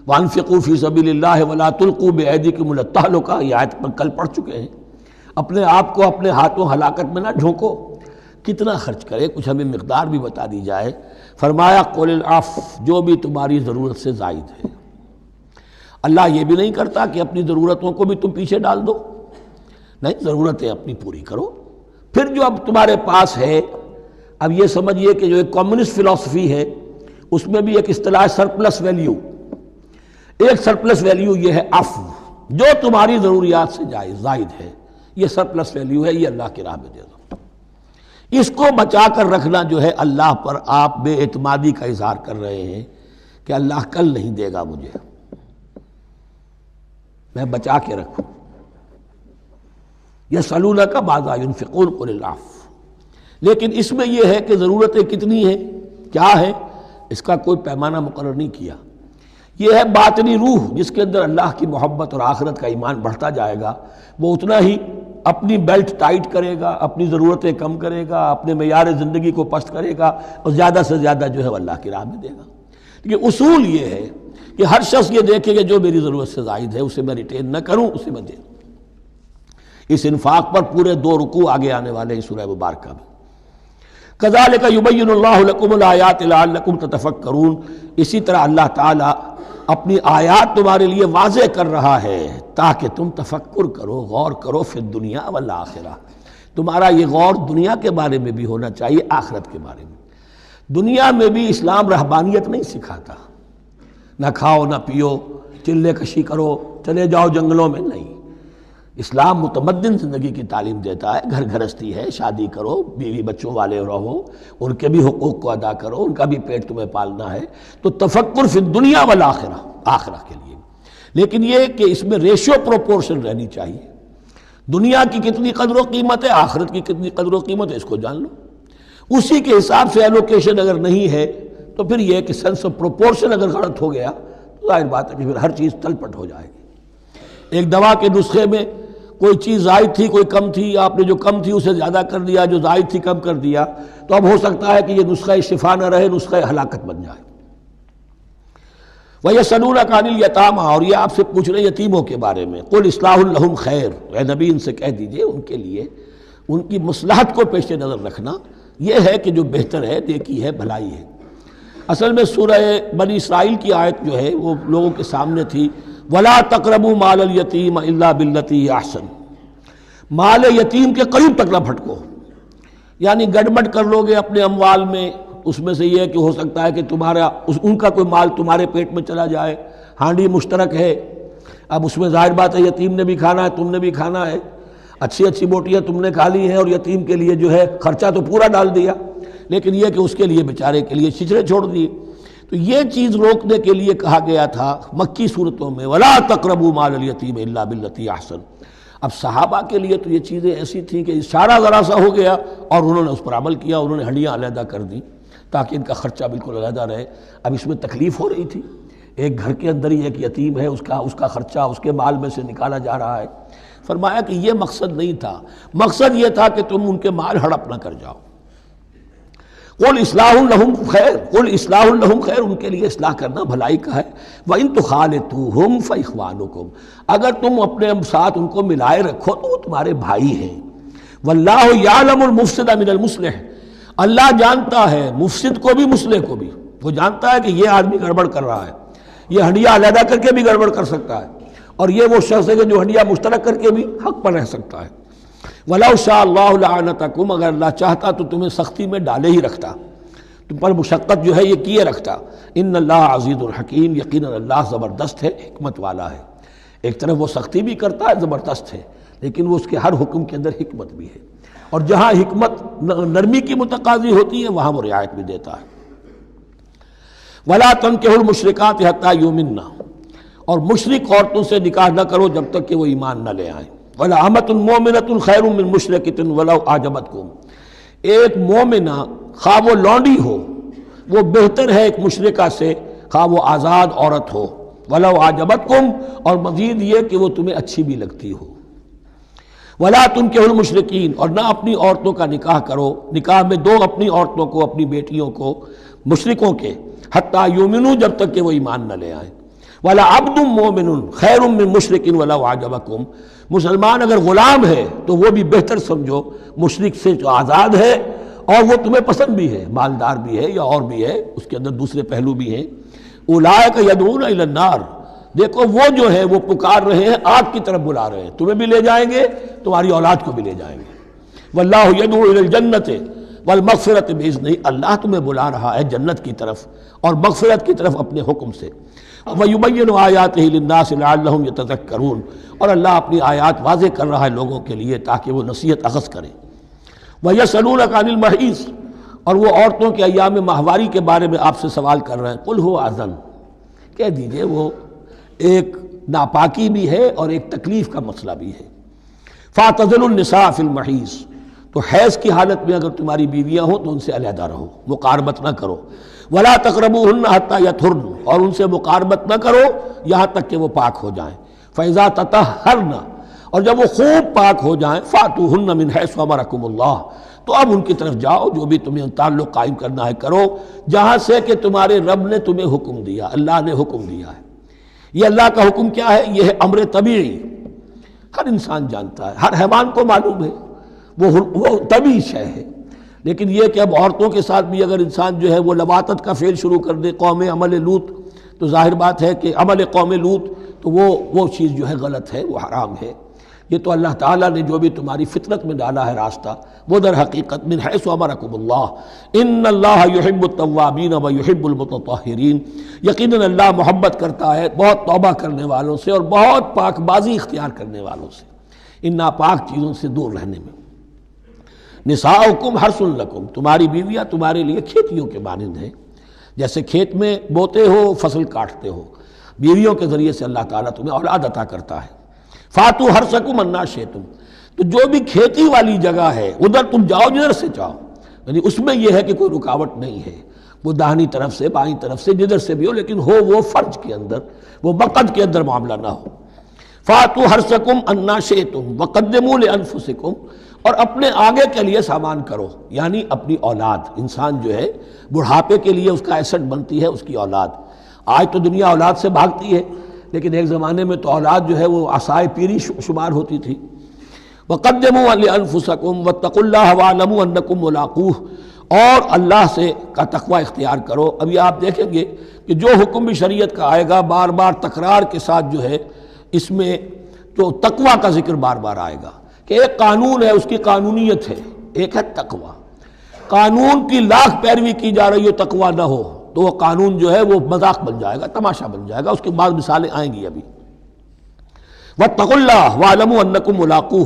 وانفقوا فی سبیل اللہ ولا تلقوا بایدیکم الی التہلکہ، یہ آیت پر کل پڑھ چکے ہیں۔ اپنے آپ کو اپنے ہاتھوں ہلاکت میں نہ جھونکو، کتنا خرچ کرے، کچھ ہمیں مقدار بھی بتا دی جائے۔ فرمایا قل العفو، جو بھی تمہاری ضرورت سے زائد ہے۔ اللہ یہ بھی نہیں کرتا کہ اپنی ضرورتوں کو بھی تم پیچھے ڈال دو، نہیں، ضرورتیں اپنی پوری کرو، پھر جو اب تمہارے پاس ہے۔ اب یہ سمجھیے کہ جو ایک کمیونسٹ فلسفی ہے اس میں بھی ایک اصطلاح سرپلس ویلیو، ایک سرپلس ویلیو یہ ہے عفو، جو تمہاری ضروریات سے زائد ہے، یہ سرپلس ویلیو ہے، یہ اللہ کی راہ میں دے دو۔ اس کو بچا کر رکھنا جو ہے اللہ پر آپ بے اعتمادی کا اظہار کر رہے ہیں کہ اللہ کل نہیں دے گا مجھے، میں بچا کے رکھوں۔ یسألونک ماذا ینفقون قل العفو، لیکن اس میں یہ ہے کہ ضرورتیں کتنی ہیں، کیا ہے، اس کا کوئی پیمانہ مقرر نہیں کیا۔ یہ ہے باطنی روح جس کے اندر اللہ کی محبت اور آخرت کا ایمان بڑھتا جائے گا، وہ اتنا ہی اپنی بیلٹ ٹائٹ کرے گا، اپنی ضرورتیں کم کرے گا، اپنے معیار زندگی کو پست کرے گا، اور زیادہ سے زیادہ جو ہے وہ اللہ کی راہ میں دے گا۔ لیکن اصول یہ ہے کہ ہر شخص یہ دیکھے کہ جو میری ضرورت سے زائد ہے اسے میں ریٹین نہ کروں، اسے میں دے دوں۔ اس انفاق پر پورے 2 رکوع آگے آنے والے ہیں سورہ مبارکہ میں۔ کذالک یبین اللہ لکم الآیات لعلکم تتفکرون، اسی طرح اللہ تعالیٰ اپنی آیات تمہارے لیے واضح کر رہا ہے تاکہ تم تفکر کرو، غور کرو، فی الدنیا والآخرہ۔ تمہارا یہ غور دنیا کے بارے میں بھی ہونا چاہیے، آخرت کے بارے میں۔ دنیا میں بھی اسلام رہبانیت نہیں سکھاتا، نہ کھاؤ نہ پیو، چلے کشی کرو، چلے جاؤ جنگلوں میں، نہیں۔ اسلام متمدن زندگی کی تعلیم دیتا ہے، گھر گھرستی ہے، شادی کرو، بیوی بچوں والے رہو، ان کے بھی حقوق کو ادا کرو، ان کا بھی پیٹ تمہیں پالنا ہے، تو تفکر فی الدنیا والآخرہ، آخرہ کے لیے، لیکن یہ کہ اس میں ریشیو پروپورشن رہنی چاہیے، دنیا کی کتنی قدر و قیمت ہے، آخرت کی کتنی قدر و قیمت ہے، اس کو جان لو، اسی کے حساب سے ایلوکیشن اگر نہیں ہے تو پھر یہ کہ سینس آف پروپورشن اگر غلط ہو گیا تو ظاہر بات ہے کہ پھر ہر چیز تل پٹ ہو جائے گی۔ ایک دوا کے نسخے میں کوئی چیز زائد تھی، کوئی کم تھی، آپ نے جو کم تھی اسے زیادہ کر دیا، جو زائد تھی کم کر دیا، تو اب ہو سکتا ہے کہ یہ نسخہ شفا نہ رہے، نسخہ ہلاکت بن جائے۔ وَيَسْأَلُونَكَ عَنِ الْيَتَامَىٰ، اور یہ آپ سے پوچھ رہے ہیں یتیموں کے بارے میں، قُلْ إِصْلَاحٌ لَهُمْ خَيْرٌ، اے نبی ان سے کہہ دیجئے ان کے لیے ان کی مصلحت کو پیش نظر رکھنا یہ ہے کہ جو بہتر ہے، نیکی ہے، بھلائی ہے۔ اصل میں سورہ بنی اسرائیل کی آیت جو ہے وہ لوگوں کے سامنے تھی، وَلَا تَقْرَبُوا مَالَ الْيَتِيمِ إِلَّا بِالَّتِي هِيَ أَحْسَنُ، مال یتیم کے قریب تک نہ بھٹکو، یعنی گڑبڑ کر لو گے اپنے اموال میں، اس میں سے یہ ہے کہ ہو سکتا ہے کہ تمہارا ان کا کوئی مال تمہارے پیٹ میں چلا جائے، ہانڈی مشترک ہے، اب اس میں ظاہر بات ہے یتیم نے بھی کھانا ہے، تم نے بھی کھانا ہے، اچھی اچھی بوٹیاں تم نے کھا لی ہیں اور یتیم کے لیے جو ہے خرچہ تو پورا ڈال دیا، لیکن یہ کہ اس کے لیے بیچارے کے لیے چھچڑے چھوڑ دیے، تو یہ چیز روکنے کے لیے کہا گیا تھا مکی صورتوں میں وَلَا تَقْرَبُوا مَالَ الْيَتِيمِ إِلَّا بِالَّتِي أَحْسَنُ۔ اب صحابہ کے لیے تو یہ چیزیں ایسی تھیں کہ اشارہ ذرا سا ہو گیا اور انہوں نے اس پر عمل کیا، انہوں نے ہڈیاں علیحدہ کر دی تاکہ ان کا خرچہ بالکل علیحدہ رہے۔ اب اس میں تکلیف ہو رہی تھی، ایک گھر کے اندر ہی ایک یتیم ہے، اس کا خرچہ اس کے مال میں سے نکالا جا رہا ہے۔ فرمایا کہ یہ مقصد نہیں تھا، مقصد یہ تھا کہ تم ان کے مال ہڑپ نہ کر جاؤ۔ قُلْ إِصْلَاحٌ لَهُمْ خَيْرٌ، قُلْ إِصْلَاحٌ لَهُمْ خَيْرٌ، ان کے لیے اصلاح کرنا بھلائی کا ہے۔ وَإِن تُخَالِطُوهُمْ فَإِخْوَانُكُمْ، اگر تم اپنے ساتھ ان کو ملائے رکھو تو وہ تمہارے بھائی ہیں۔ وَاللَّهُ يَعْلَمُ الْمُفْسِدَ مِنَ الْمُصْلِحِ، اللہ جانتا ہے مفسد کو بھی مصلح کو بھی، وہ جانتا ہے کہ یہ آدمی گڑبڑ کر رہا ہے، یہ ہڈیاں علیحدہ کر کے بھی گڑبڑ کر سکتا ہے، اور یہ وہ شخص ہے کہ جو ہڈیاں مشترک کر کے بھی حق پر رہ سکتا ہے۔ وَلَوْ شَاءَ اللَّهُ لَعَنَتَكُمْ، اگر اللہ چاہتا تو تمہیں سختی میں ڈالے ہی رکھتا، تم پر مشقت جو ہے یہ کیے رکھتا۔ ان اللہ عزیز الحکیم، یقیناً اللہ زبردست ہے، حکمت والا ہے۔ ایک طرف وہ سختی بھی کرتا ہے، زبردست ہے، لیکن وہ اس کے ہر حکم کے اندر حکمت بھی ہے، اور جہاں حکمت نرمی کی متقاضی ہوتی ہے وہاں وہ رعایت بھی دیتا ہے۔ وَلَا تَنكِحُوا الْمُشْرِكَاتِ حَتَّىٰ يُؤْمِنَّ، اور مشرک عورتوں سے نکاح نہ کرو جب تک کہ وہ ایمان نہ لے آئیں۔ وَلَأَمَةٌ مُؤْمِنَةٌ خَيْرٌ مِّن مُشْرِكَةٍ وَلَوْ أَعْجَبَتْكُمْ، ایک مومنہ خواہ وہ لونڈی ہو وہ بہتر ہے ایک مشرکہ سے خواہ وہ آزاد عورت ہو۔ وَلَوْ أَعْجَبَتْكُمْ، اور مزید یہ کہ وہ تمہیں اچھی بھی لگتی ہو۔ وَلَا تُنكِحُوا الْمُشْرِكِينَ، اور نہ اپنی عورتوں کا نکاح کرو، نکاح میں دو اپنی عورتوں کو، اپنی بیٹیوں کو مشرکوں کے، حتیٰ یؤمنوا، جب تک کہ وہ ایمان نہ لے آئیں۔ وَلَعَبْدٌ مُّؤْمِنٌ خَيْرٌ مِّن مُشْرِكٍ وَلَوْ أَعْجَبَكُمْ، مسلمان اگر غلام ہے تو وہ بھی بہتر سمجھو مشرک سے جو آزاد ہے اور وہ تمہیں پسند بھی ہے، مالدار بھی ہے یا اور بھی ہے، اس کے اندر دوسرے پہلو بھی ہیں۔ اولئک یدعون الی النار، دیکھو وہ جو ہے وہ پکار رہے ہیں، آگ کی طرف بلا رہے ہیں، تمہیں بھی لے جائیں گے، تمہاری اولاد کو بھی لے جائیں گے۔ واللہ یدعو الی الجنۃ والمغفرۃ باذنہ، اللہ تمہیں بلا رہا ہے جنت کی طرف اور مغفرت کی طرف اپنے حکم سے۔ وَيُبَيِّنُ آیاتہ للناس لعلہم یتذکرون، اور اللہ اپنی آیات واضح کر رہا ہے لوگوں کے لیے تاکہ وہ نصیحت اخذ کریں۔ وَيَسْأَلُونَكَ عَنِ الْمَحِيضِ، اور وہ عورتوں کے ایام ماہواری کے بارے میں آپ سے سوال کر رہے ہیں۔ قُلْ هُوَ أَذًى، کہہ دیجئے وہ ایک ناپاکی بھی ہے اور ایک تکلیف کا مسئلہ بھی ہے۔ فَاعْتَزِلُوا النِّسَاءَ فِي الْمَحِيضِ، تو حیض کی حالت میں اگر تمہاری بیویاں ہوں تو ان سے علیحدہ رہو، مقاربت نہ کرو۔ وَلَا تَقْرَبُوهُنَّ حَتَّىٰ يَطْهُرْنَ، اور ان سے مقاربت نہ کرو یہاں تک کہ وہ پاک ہو جائیں۔ فَإِذَا تَطَهَّرْنَ، اور جب وہ خوب پاک ہو جائیں، فَأْتُوهُنَّ مِنْ حَيْثُ أَمَرَكُمُ اللَّهُ، تو اب ان کی طرف جاؤ، جو بھی تمہیں تعلق قائم کرنا ہے کرو، جہاں سے کہ تمہارے رب نے تمہیں حکم دیا، اللہ نے حکم دیا ہے۔ یہ اللہ کا حکم کیا ہے؟ یہ ہے امر طبیعی، ہر انسان جانتا ہے، ہر حیوان کو معلوم ہے، وہ طبیعی شے ہے۔ لیکن یہ کہ اب عورتوں کے ساتھ بھی اگر انسان جو ہے وہ لواطت کا فعل شروع کر دے، قوم عمل لوط، تو ظاہر بات ہے کہ عمل قوم لوط تو وہ چیز جو ہے غلط ہے، وہ حرام ہے۔ یہ تو اللہ تعالیٰ نے جو بھی تمہاری فطرت میں ڈالا ہے راستہ، وہ در حقیقت من حیث امرکم اللہ، ان اللہ یحب التوابین ویحب المتطہرین، یقیناً اللہ محبت کرتا ہے بہت توبہ کرنے والوں سے اور بہت پاک بازی اختیار کرنے والوں سے۔ ان ناپاک چیزوں سے دور رہنے میں۔ نساؤکم حرث لکم، تمہاری بیویاں تمہارے لیے کھیتیوں کے مانند ہیں، جیسے کھیت میں بوتے ہو فصل کاٹتے ہو، بیویوں کے ذریعے سے اللہ تعالیٰ تمہیں اولاد عطا کرتا ہے۔ فاتو حرثکم انا شئتم، تو جو بھی کھیتی والی جگہ ہے ادھر تم جاؤ جدھر سے چاہو، یعنی اس میں یہ ہے کہ کوئی رکاوٹ نہیں ہے، وہ داہنی طرف سے بائیں طرف سے جدھر سے بھی ہو، لیکن ہو وہ فرج کے اندر، وہ مقد کے اندر معاملہ نہ ہو۔ فاتو حرثکم انا شئتم وقدموا لانفسکم، اور اپنے آگے کے لیے سامان کرو، یعنی اپنی اولاد۔ انسان جو ہے بڑھاپے کے لیے اس کا ایسٹ بنتی ہے اس کی اولاد۔ آج تو دنیا اولاد سے بھاگتی ہے، لیکن ایک زمانے میں تو اولاد جو ہے وہ عصائے پیری شمار ہوتی تھی۔ وقدموا لانفسکم واتقوا اللہ واعلموا انکم ملاقوہ، اور اللہ سے کا تقوی اختیار کرو۔ ابھی آپ دیکھیں گے کہ جو حکم بھی شریعت کا آئے گا بار بار تکرار کے ساتھ جو ہے اس میں جو تقوی کا ذکر بار بار آئے گا، کہ ایک قانون ہے اس کی قانونیت ہے، ایک ہے تقوی۔ قانون کی لاکھ پیروی کی جا رہی ہو تقوی نہ ہو تو وہ قانون جو ہے وہ مذاق بن جائے گا، تماشا بن جائے گا۔ اس کے بعد مثالیں آئیں گی ابھی۔ واتقوا اللہ واعلموا انکم ملاقوہ،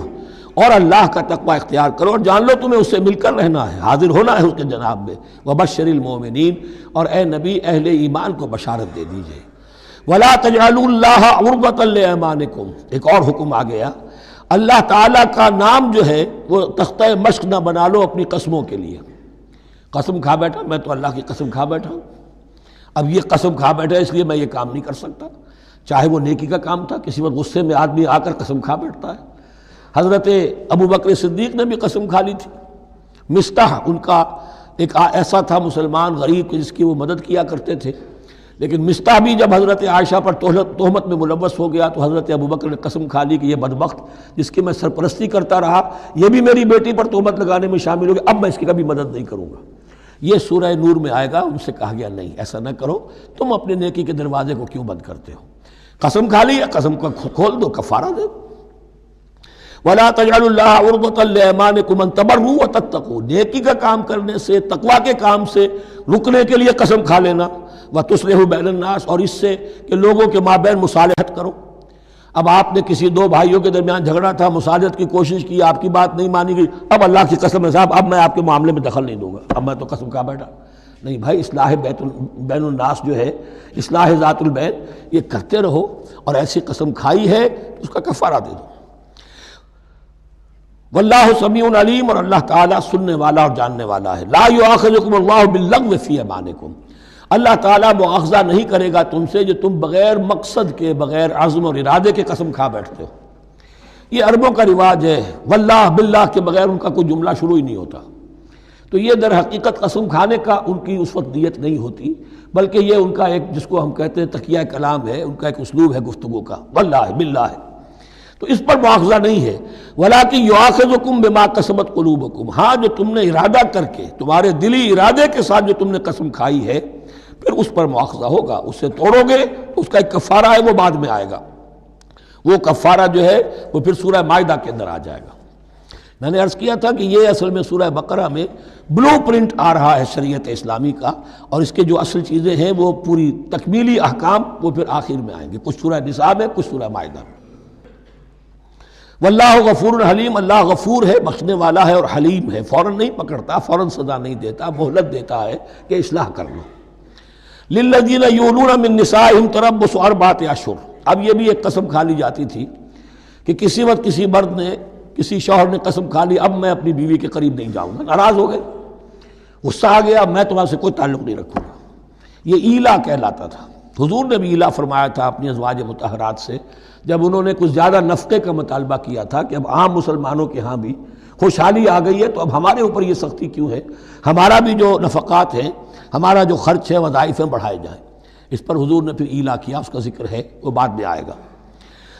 اور اللہ کا تقوی اختیار کرو اور جان لو تمہیں اس سے مل کر رہنا ہے، حاضر ہونا ہے اس کے جناب میں۔ وبشر المؤمنین، اور اے نبی اہل ایمان کو بشارت دے دیجئے۔ ولا تجعلوا اللہ عرضۃ لایمانکم، ایک اور حکم آ گیا، اللہ تعالیٰ کا نام جو ہے وہ تختہ مشق نہ بنا لو اپنی قسموں کے لیے۔ قسم کھا بیٹھا میں تو اللہ کی قسم کھا بیٹھا ہوں، اب یہ قسم کھا بیٹھا اس لیے میں یہ کام نہیں کر سکتا، چاہے وہ نیکی کا کام تھا، کسی وقت غصے میں آدمی آ کر قسم کھا بیٹھتا ہے۔ حضرت ابو بکر صدیق نے بھی قسم کھا لی تھی۔ مستح ان کا ایک ایسا تھا مسلمان غریب جس کی وہ مدد کیا کرتے تھے، لیکن مستح بھی جب حضرت عائشہ پر تہمت میں ملوث ہو گیا تو حضرت ابو بکر نے قسم کھا لی کہ یہ بدبخت جس کی میں سرپرستی کرتا رہا یہ بھی میری بیٹی پر تہمت لگانے میں شامل ہو گیا، اب میں اس کی کبھی مدد نہیں کروں گا۔ یہ سورہ نور میں آئے گا، ان سے کہا گیا نہیں ایسا نہ کرو، تم اپنے نیکی کے دروازے کو کیوں بند کرتے ہو؟ قسم کھا لی، قسم کو کھول دو، کفارہ دے دو۔ وَلَا تَجْعَلُوا اللَّهَ عُرْضَةً لِأَيْمَانِكُمْ أَن تَبَرُّوا وَتَتَّقُوا، نیکی کا کام کرنے سے، تقوی کے کام سے رکنے کے لیے قسم کھا لینا۔ وَتُصْلِحُوا بَيْنَ النَّاسِ، اور اس سے کہ لوگوں کے مابین مصالحت کرو۔ اب آپ نے کسی دو بھائیوں کے درمیان جھگڑا تھا، مصالحت کی کوشش کی، آپ کی بات نہیں مانی گئی، اب اللہ کی قسم ہے صاحب اب میں آپ کے معاملے میں دخل نہیں دوں گا، اب میں تو قسم کھا بیٹھا۔ نہیں بھائی، اصلاح بین الناس جو ہے، اصلاح ذات البین، یہ کرتے رہو، اور ایسی قسم کھائی ہے اس کا کفارہ دے دو۔ واللہ سمیع علیم، اور اللہ تعالیٰ سننے والا اور جاننے والا ہے۔ لا یؤاخذکم اللہ باللغو فی ایمانکم، اللہ تعالیٰ مؤاخذہ نہیں کرے گا تم سے جو تم بغیر مقصد کے، بغیر عزم اور ارادے کے قسم کھا بیٹھتے ہو۔ یہ عربوں کا رواج ہے، واللہ باللہ کے بغیر ان کا کوئی جملہ شروع ہی نہیں ہوتا، تو یہ در حقیقت قسم کھانے کا ان کی اس وقت نیت نہیں ہوتی، بلکہ یہ ان کا ایک جس کو ہم کہتے ہیں تقیہ کلام ہے، ان کا ایک اسلوب ہے گفتگو کا، واللہ باللہ ہے، تو اس پر مؤاخذہ نہیں ہے۔ وَلَٰكِن يُؤَاخِذُكُم بِمَا كَسَبَتْ قُلُوبُكُم، ہاں جو تم نے ارادہ کر کے، تمہارے دلی ارادے کے ساتھ جو تم نے قسم کھائی ہے، پھر اس پر مؤاخذہ ہوگا، اس سے توڑو گے تو اس کا ایک کفارہ ہے، وہ بعد میں آئے گا، وہ کفارہ جو ہے وہ پھر سورہ مائدہ کے اندر آ جائے گا۔ میں نے عرض کیا تھا کہ یہ اصل میں سورہ بقرہ میں بلو پرنٹ آ رہا ہے شریعت اسلامی کا، اور اس کے جو اصل چیزیں ہیں وہ پوری تکمیلی احکام وہ پھر آخر میں آئیں گے، کچھ سورہ نساء میں، کچھ سورہ مائدہ میں۔ واللہ غفور حلیم، اللہ غفور ہے، بخشنے والا ہے اور حلیم ہے، فوراً نہیں پکڑتا، فوراً سزا نہیں دیتا، مہلت دیتا ہے کہ اصلاح کر لو۔ للذین یولون من نسائہم تربص اربعۃ اشہر، اب یہ بھی ایک قسم کھا لی جاتی تھی کہ کسی وقت کسی مرد نے، کسی شوہر نے قسم کھا لی اب میں اپنی بیوی کے قریب نہیں جاؤں گا، ناراض ہو گئے، غصہ آ گیا، میں تمہارے سے کوئی تعلق نہیں رکھوں گا، یہ ایلا کہلاتا تھا۔ حضور نے بھی ایلا فرمایا تھا اپنی ازواج مطہرات سے جب انہوں نے کچھ زیادہ نفقے کا مطالبہ کیا تھا کہ اب عام مسلمانوں کے ہاں بھی خوشحالی آ گئی ہے تو اب ہمارے اوپر یہ سختی کیوں ہے، ہمارا بھی جو نفقات ہیں، ہمارا جو خرچ ہے، وظائف ہیں، بڑھائے جائیں۔ اس پر حضور نے پھر ایلا کیا، اس کا ذکر ہے، وہ بعد میں آئے گا۔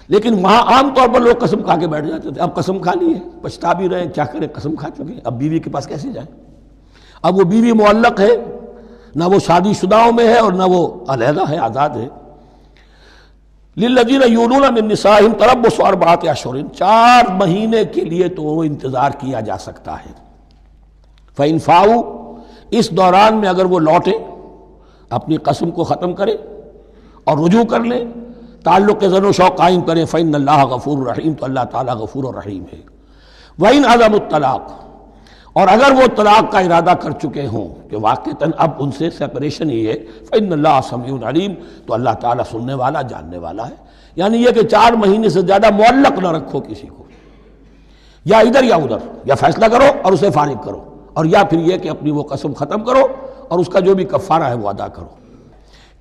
لیکن وہاں عام طور پر لوگ قسم کھا کے بیٹھ جاتے تھے، اب قسم کھا لی ہے، پچھتا بھی رہے، کیا کریں، قسم کھا چکے، اب بیوی کے پاس کیسے جائیں؟ اب وہ بیوی معلق ہے، نہ وہ شادی شداؤں میں ہے اور نہ وہ علیحدہ ہے، آزاد ہے۔ للذین یولون من نسائہم تربص اربعۃ اشہر، 4 مہینے کے لیے تو وہ انتظار کیا جا سکتا ہے۔ فإن فاؤوا، اس دوران میں اگر وہ لوٹیں، اپنی قسم کو ختم کریں اور رجوع کر لیں، تعلق زن و شوق قائم کریں فإن اللہ غفور رحیم، تو اللہ تعالیٰ غفور و رحیم ہے۔ وإن عزموا الطلاق، اور اگر وہ طلاق کا ارادہ کر چکے ہوں کہ واقعتاً اب ان سے سیپریشن ہی ہے، فإن اللہ سمیع علیم، تو اللہ تعالیٰ سننے والا جاننے والا ہے۔ یعنی یہ کہ 4 مہینے سے زیادہ معلق نہ رکھو کسی کو، یا ادھر یا ادھر، یا فیصلہ کرو اور اسے فارغ کرو، اور یا پھر یہ کہ اپنی وہ قسم ختم کرو اور اس کا جو بھی کفارہ ہے وہ ادا کرو۔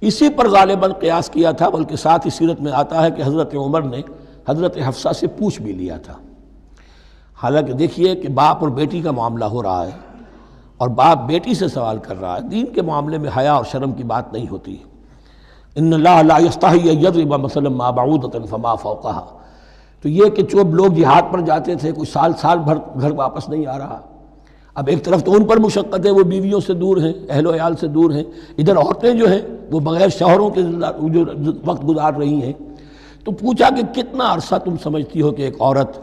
اسی پر غالباً قیاس کیا تھا، بلکہ ساتھ ہی سیرت میں آتا ہے کہ حضرت عمر نے حضرت حفصہ سے پوچھ بھی لیا تھا۔ حالانکہ دیکھیے کہ باپ اور بیٹی کا معاملہ ہو رہا ہے، اور باپ بیٹی سے سوال کر رہا ہے، دین کے معاملے میں حیا اور شرم کی بات نہیں ہوتی۔ ان اللہ لا یستحی ان یضرب مثلا ما بعوضۃ فما فوقها، تو یہ کہ جو لوگ جہاد پر جاتے تھے کوئی سال بھر گھر واپس نہیں آ رہا، اب ایک طرف تو ان پر مشقت ہے، وہ بیویوں سے دور ہیں، اہل و عیال سے دور ہیں، ادھر عورتیں جو ہیں وہ بغیر شوہروں کے جو وقت گزار رہی ہیں۔ تو پوچھا کہ کتنا عرصہ تم سمجھتی ہو کہ ایک عورت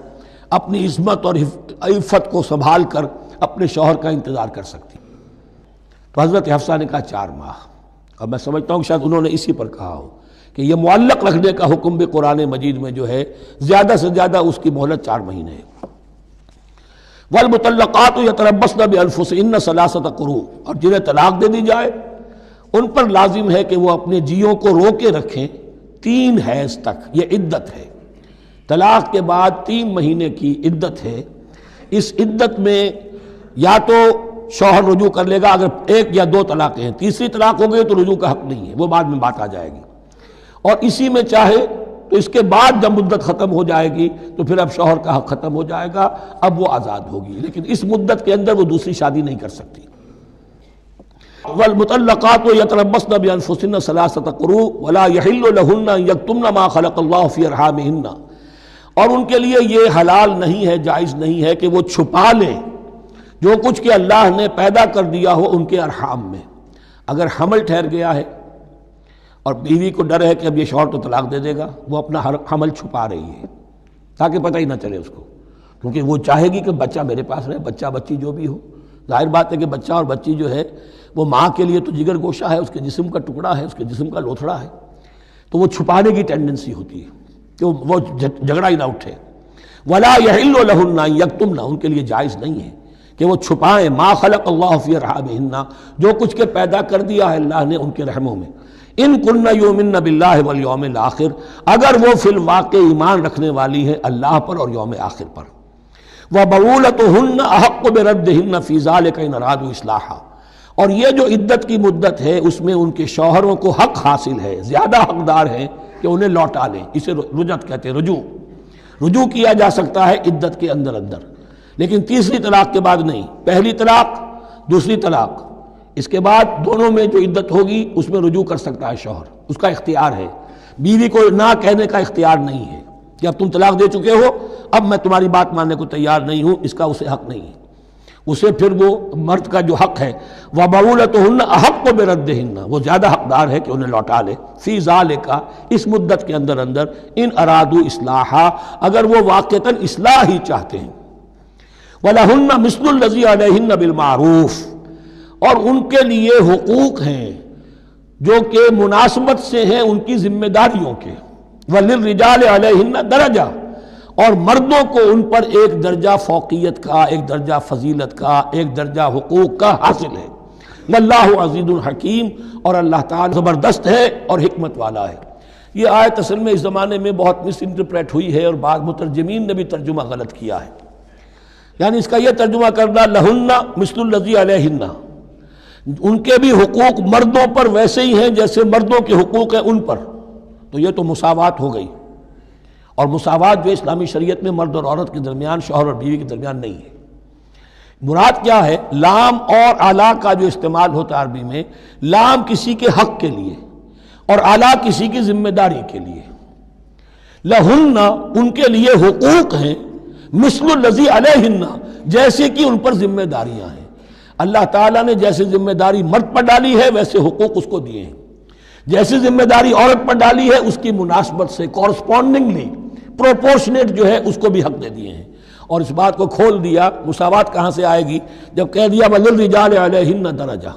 اپنی عصمت اور عفت کو سنبھال کر اپنے شوہر کا انتظار کر سکتی؟ تو حضرت حفصہ نے کہا 4 ماہ، اور میں سمجھتا ہوں کہ شاید انہوں نے اسی پر کہا ہو کہ یہ معلق رکھنے کا حکم بھی قرآن مجید میں جو ہے زیادہ سے زیادہ اس کی مہلت 4 مہینے ہے۔ والمطلقات یتربصن بانفسهن 3 قروء، اور جنہیں طلاق دے دی جائے ان پر لازم ہے کہ وہ اپنے جیوں کو روکے رکھیں 3 حیض تک، یہ عدت ہے۔ طلاق کے بعد 3 مہینے کی عدت ہے۔ اس عدت میں یا تو شوہر رجوع کر لے گا، اگر 1 یا 2 طلاقیں ہیں، تیسری طلاق ہو گئی تو رجوع کا حق نہیں ہے، وہ بعد میں بات آ جائے گی، اور اسی میں چاہے تو اس کے بعد جب مدت ختم ہو جائے گی تو پھر اب شوہر کا حق ختم ہو جائے گا، اب وہ آزاد ہوگی، لیکن اس مدت کے اندر وہ دوسری شادی نہیں کر سکتی۔ والمطلقات یتربصن بانفسهن 3 قروء ولا يحل لهن ان يكتمن ما خلق الله في ارحامهن، اور ان کے لیے یہ حلال نہیں ہے، جائز نہیں ہے کہ وہ چھپا لیں جو کچھ کہ اللہ نے پیدا کر دیا ہو ان کے ارحام میں۔ اگر حمل ٹھہر گیا ہے اور بیوی کو ڈر ہے کہ اب یہ شوہر تو طلاق دے دے گا، وہ اپنا حمل چھپا رہی ہے تاکہ پتہ ہی نہ چلے اس کو، کیونکہ وہ چاہے گی کہ بچہ میرے پاس رہے، بچہ بچی جو بھی ہو۔ ظاہر بات ہے کہ بچہ اور بچی جو ہے وہ ماں کے لیے تو جگر گوشہ ہے، اس کے جسم کا ٹکڑا ہے، اس کے جسم کا لوتھڑا ہے، تو وہ چھپانے کی ٹینڈنسی ہوتی ہے کہ وہ جھگڑا ہی نہ اٹھے۔ ولا يحل لهن ان يكتمن، ان کے لیے جائز نہیں ہے کہ وہ چھپائیں ما خلق اللہ فی ارحامہن، جو کچھ کے پیدا کر دیا ہے اللہ نے ان کے رحموں میں۔ ان کن یؤمن باللہ والیوم الآخر، اگر وہ فی الواقع ایمان رکھنے والی ہیں اللہ پر اور یوم آخر پر۔ وبعولتہن احق بردہن فی ذلک ان ارادوا اصلاحا، اور یہ جو عدت کی مدت ہے اس میں ان کے شوہروں کو حق حاصل ہے، زیادہ حقدار ہیں کہ انہیں لوٹا لیں، اسے رجعت کہتے ہیں، رجوع کیا جا سکتا ہے عدت کے اندر، لیکن تیسری طلاق کے بعد نہیں۔ پہلی طلاق، دوسری طلاق، اس کے بعد دونوں میں جو عدت ہوگی اس میں رجوع کر سکتا ہے شوہر، اس کا اختیار ہے۔ بیوی کو نہ کہنے کا اختیار نہیں ہے کہ اب تم طلاق دے چکے ہو، اب میں تمہاری بات ماننے کو تیار نہیں ہوں، اس کا اسے حق نہیں ہے۔ اسے پھر وہ مرد کا جو حق ہے وَبَعُولَتُهُنَّ أَحَقُّ بِرَدِّهِنَّ، وہ زیادہ حقدار ہے کہ انہیں لوٹا لے، فی ذالک، اس مدت کے اندر ان ارادوا اصلاحا، اگر وہ واقعتاً اصلاح ہی چاہتے ہیں۔ وَلَهُنَّ مِثْلُ الَّذِي عَلَيْهِنَّ بِالْمَعْرُوفِ، اور ان کے لیے حقوق ہیں جو کہ مناسبت سے ہیں ان کی ذمہ داریوں کے۔ وَلِلرِّجَالِ عَلَيْهِنَّ دَرَجَةٌ، اور مردوں کو ان پر ایک درجہ فوقیت کا، ایک درجہ فضیلت کا، ایک درجہ حقوق کا حاصل ہے۔ واللہ عزیز الحکیم، اور اللہ تعالی زبردست ہے اور حکمت والا ہے۔ یہ آیت اصل میں اس زمانے میں بہت مس انٹرپریٹ ہوئی ہے، اور بعض مترجمین نے بھی ترجمہ غلط کیا ہے۔ یعنی اس کا یہ ترجمہ کرنا لہن مثل الذی علیہن، ان کے بھی حقوق مردوں پر ویسے ہی ہیں جیسے مردوں کے حقوق ہیں ان پر، تو یہ تو مساوات ہو گئی، اور مساوات جو اسلامی شریعت میں مرد اور عورت کے درمیان، شوہر اور بیوی کے درمیان نہیں ہے۔ مراد کیا ہے؟ لام اور اعلیٰ کا جو استعمال ہوتا ہے عربی میں، لام کسی کے حق کے لیے اور اعلیٰ کسی کی ذمہ داری کے لیے۔ لہن، ان کے لیے حقوق ہیں، مثل الذی علیہن، جیسے کہ ان پر ذمہ داریاں ہیں۔ اللہ تعالیٰ نے جیسے ذمہ داری مرد پر ڈالی ہے ویسے حقوق اس کو دیے ہیں، جیسی ذمہ داری عورت پر ڈالی ہے اس کی مناسبت سے کورسپونڈنگلی پروپورشنیٹ جو ہے اس کو بھی حق دے دیے ہیں۔ اور اس بات کو کھول دیا، مساوات کہاں سے آئے گی؟ جب کہہ دیا وَلِلرِّجَالِ عَلَيْهِنَّ دَرَجَةٌ،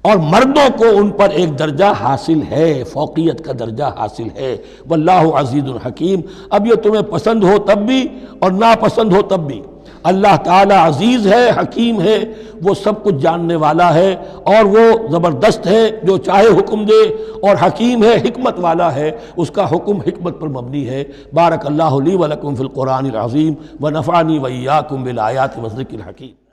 اور مردوں کو ان پر ایک درجہ حاصل ہے، فوقیت کا درجہ حاصل ہے۔ واللہ عزیز الحکیم۔ اب یہ تمہیں پسند ہو تب بھی اور ناپسند ہو تب بھی، اللہ تعالی عزیز ہے، حکیم ہے، وہ سب کچھ جاننے والا ہے، اور وہ زبردست ہے جو چاہے حکم دے، اور حکیم ہے، حکمت والا ہے، اس کا حکم حکمت پر مبنی ہے۔ بارک اللہ لی ولکم فی القرآن العظیم ونفعنی وإیاکم بالآیات والذکر الحکیم۔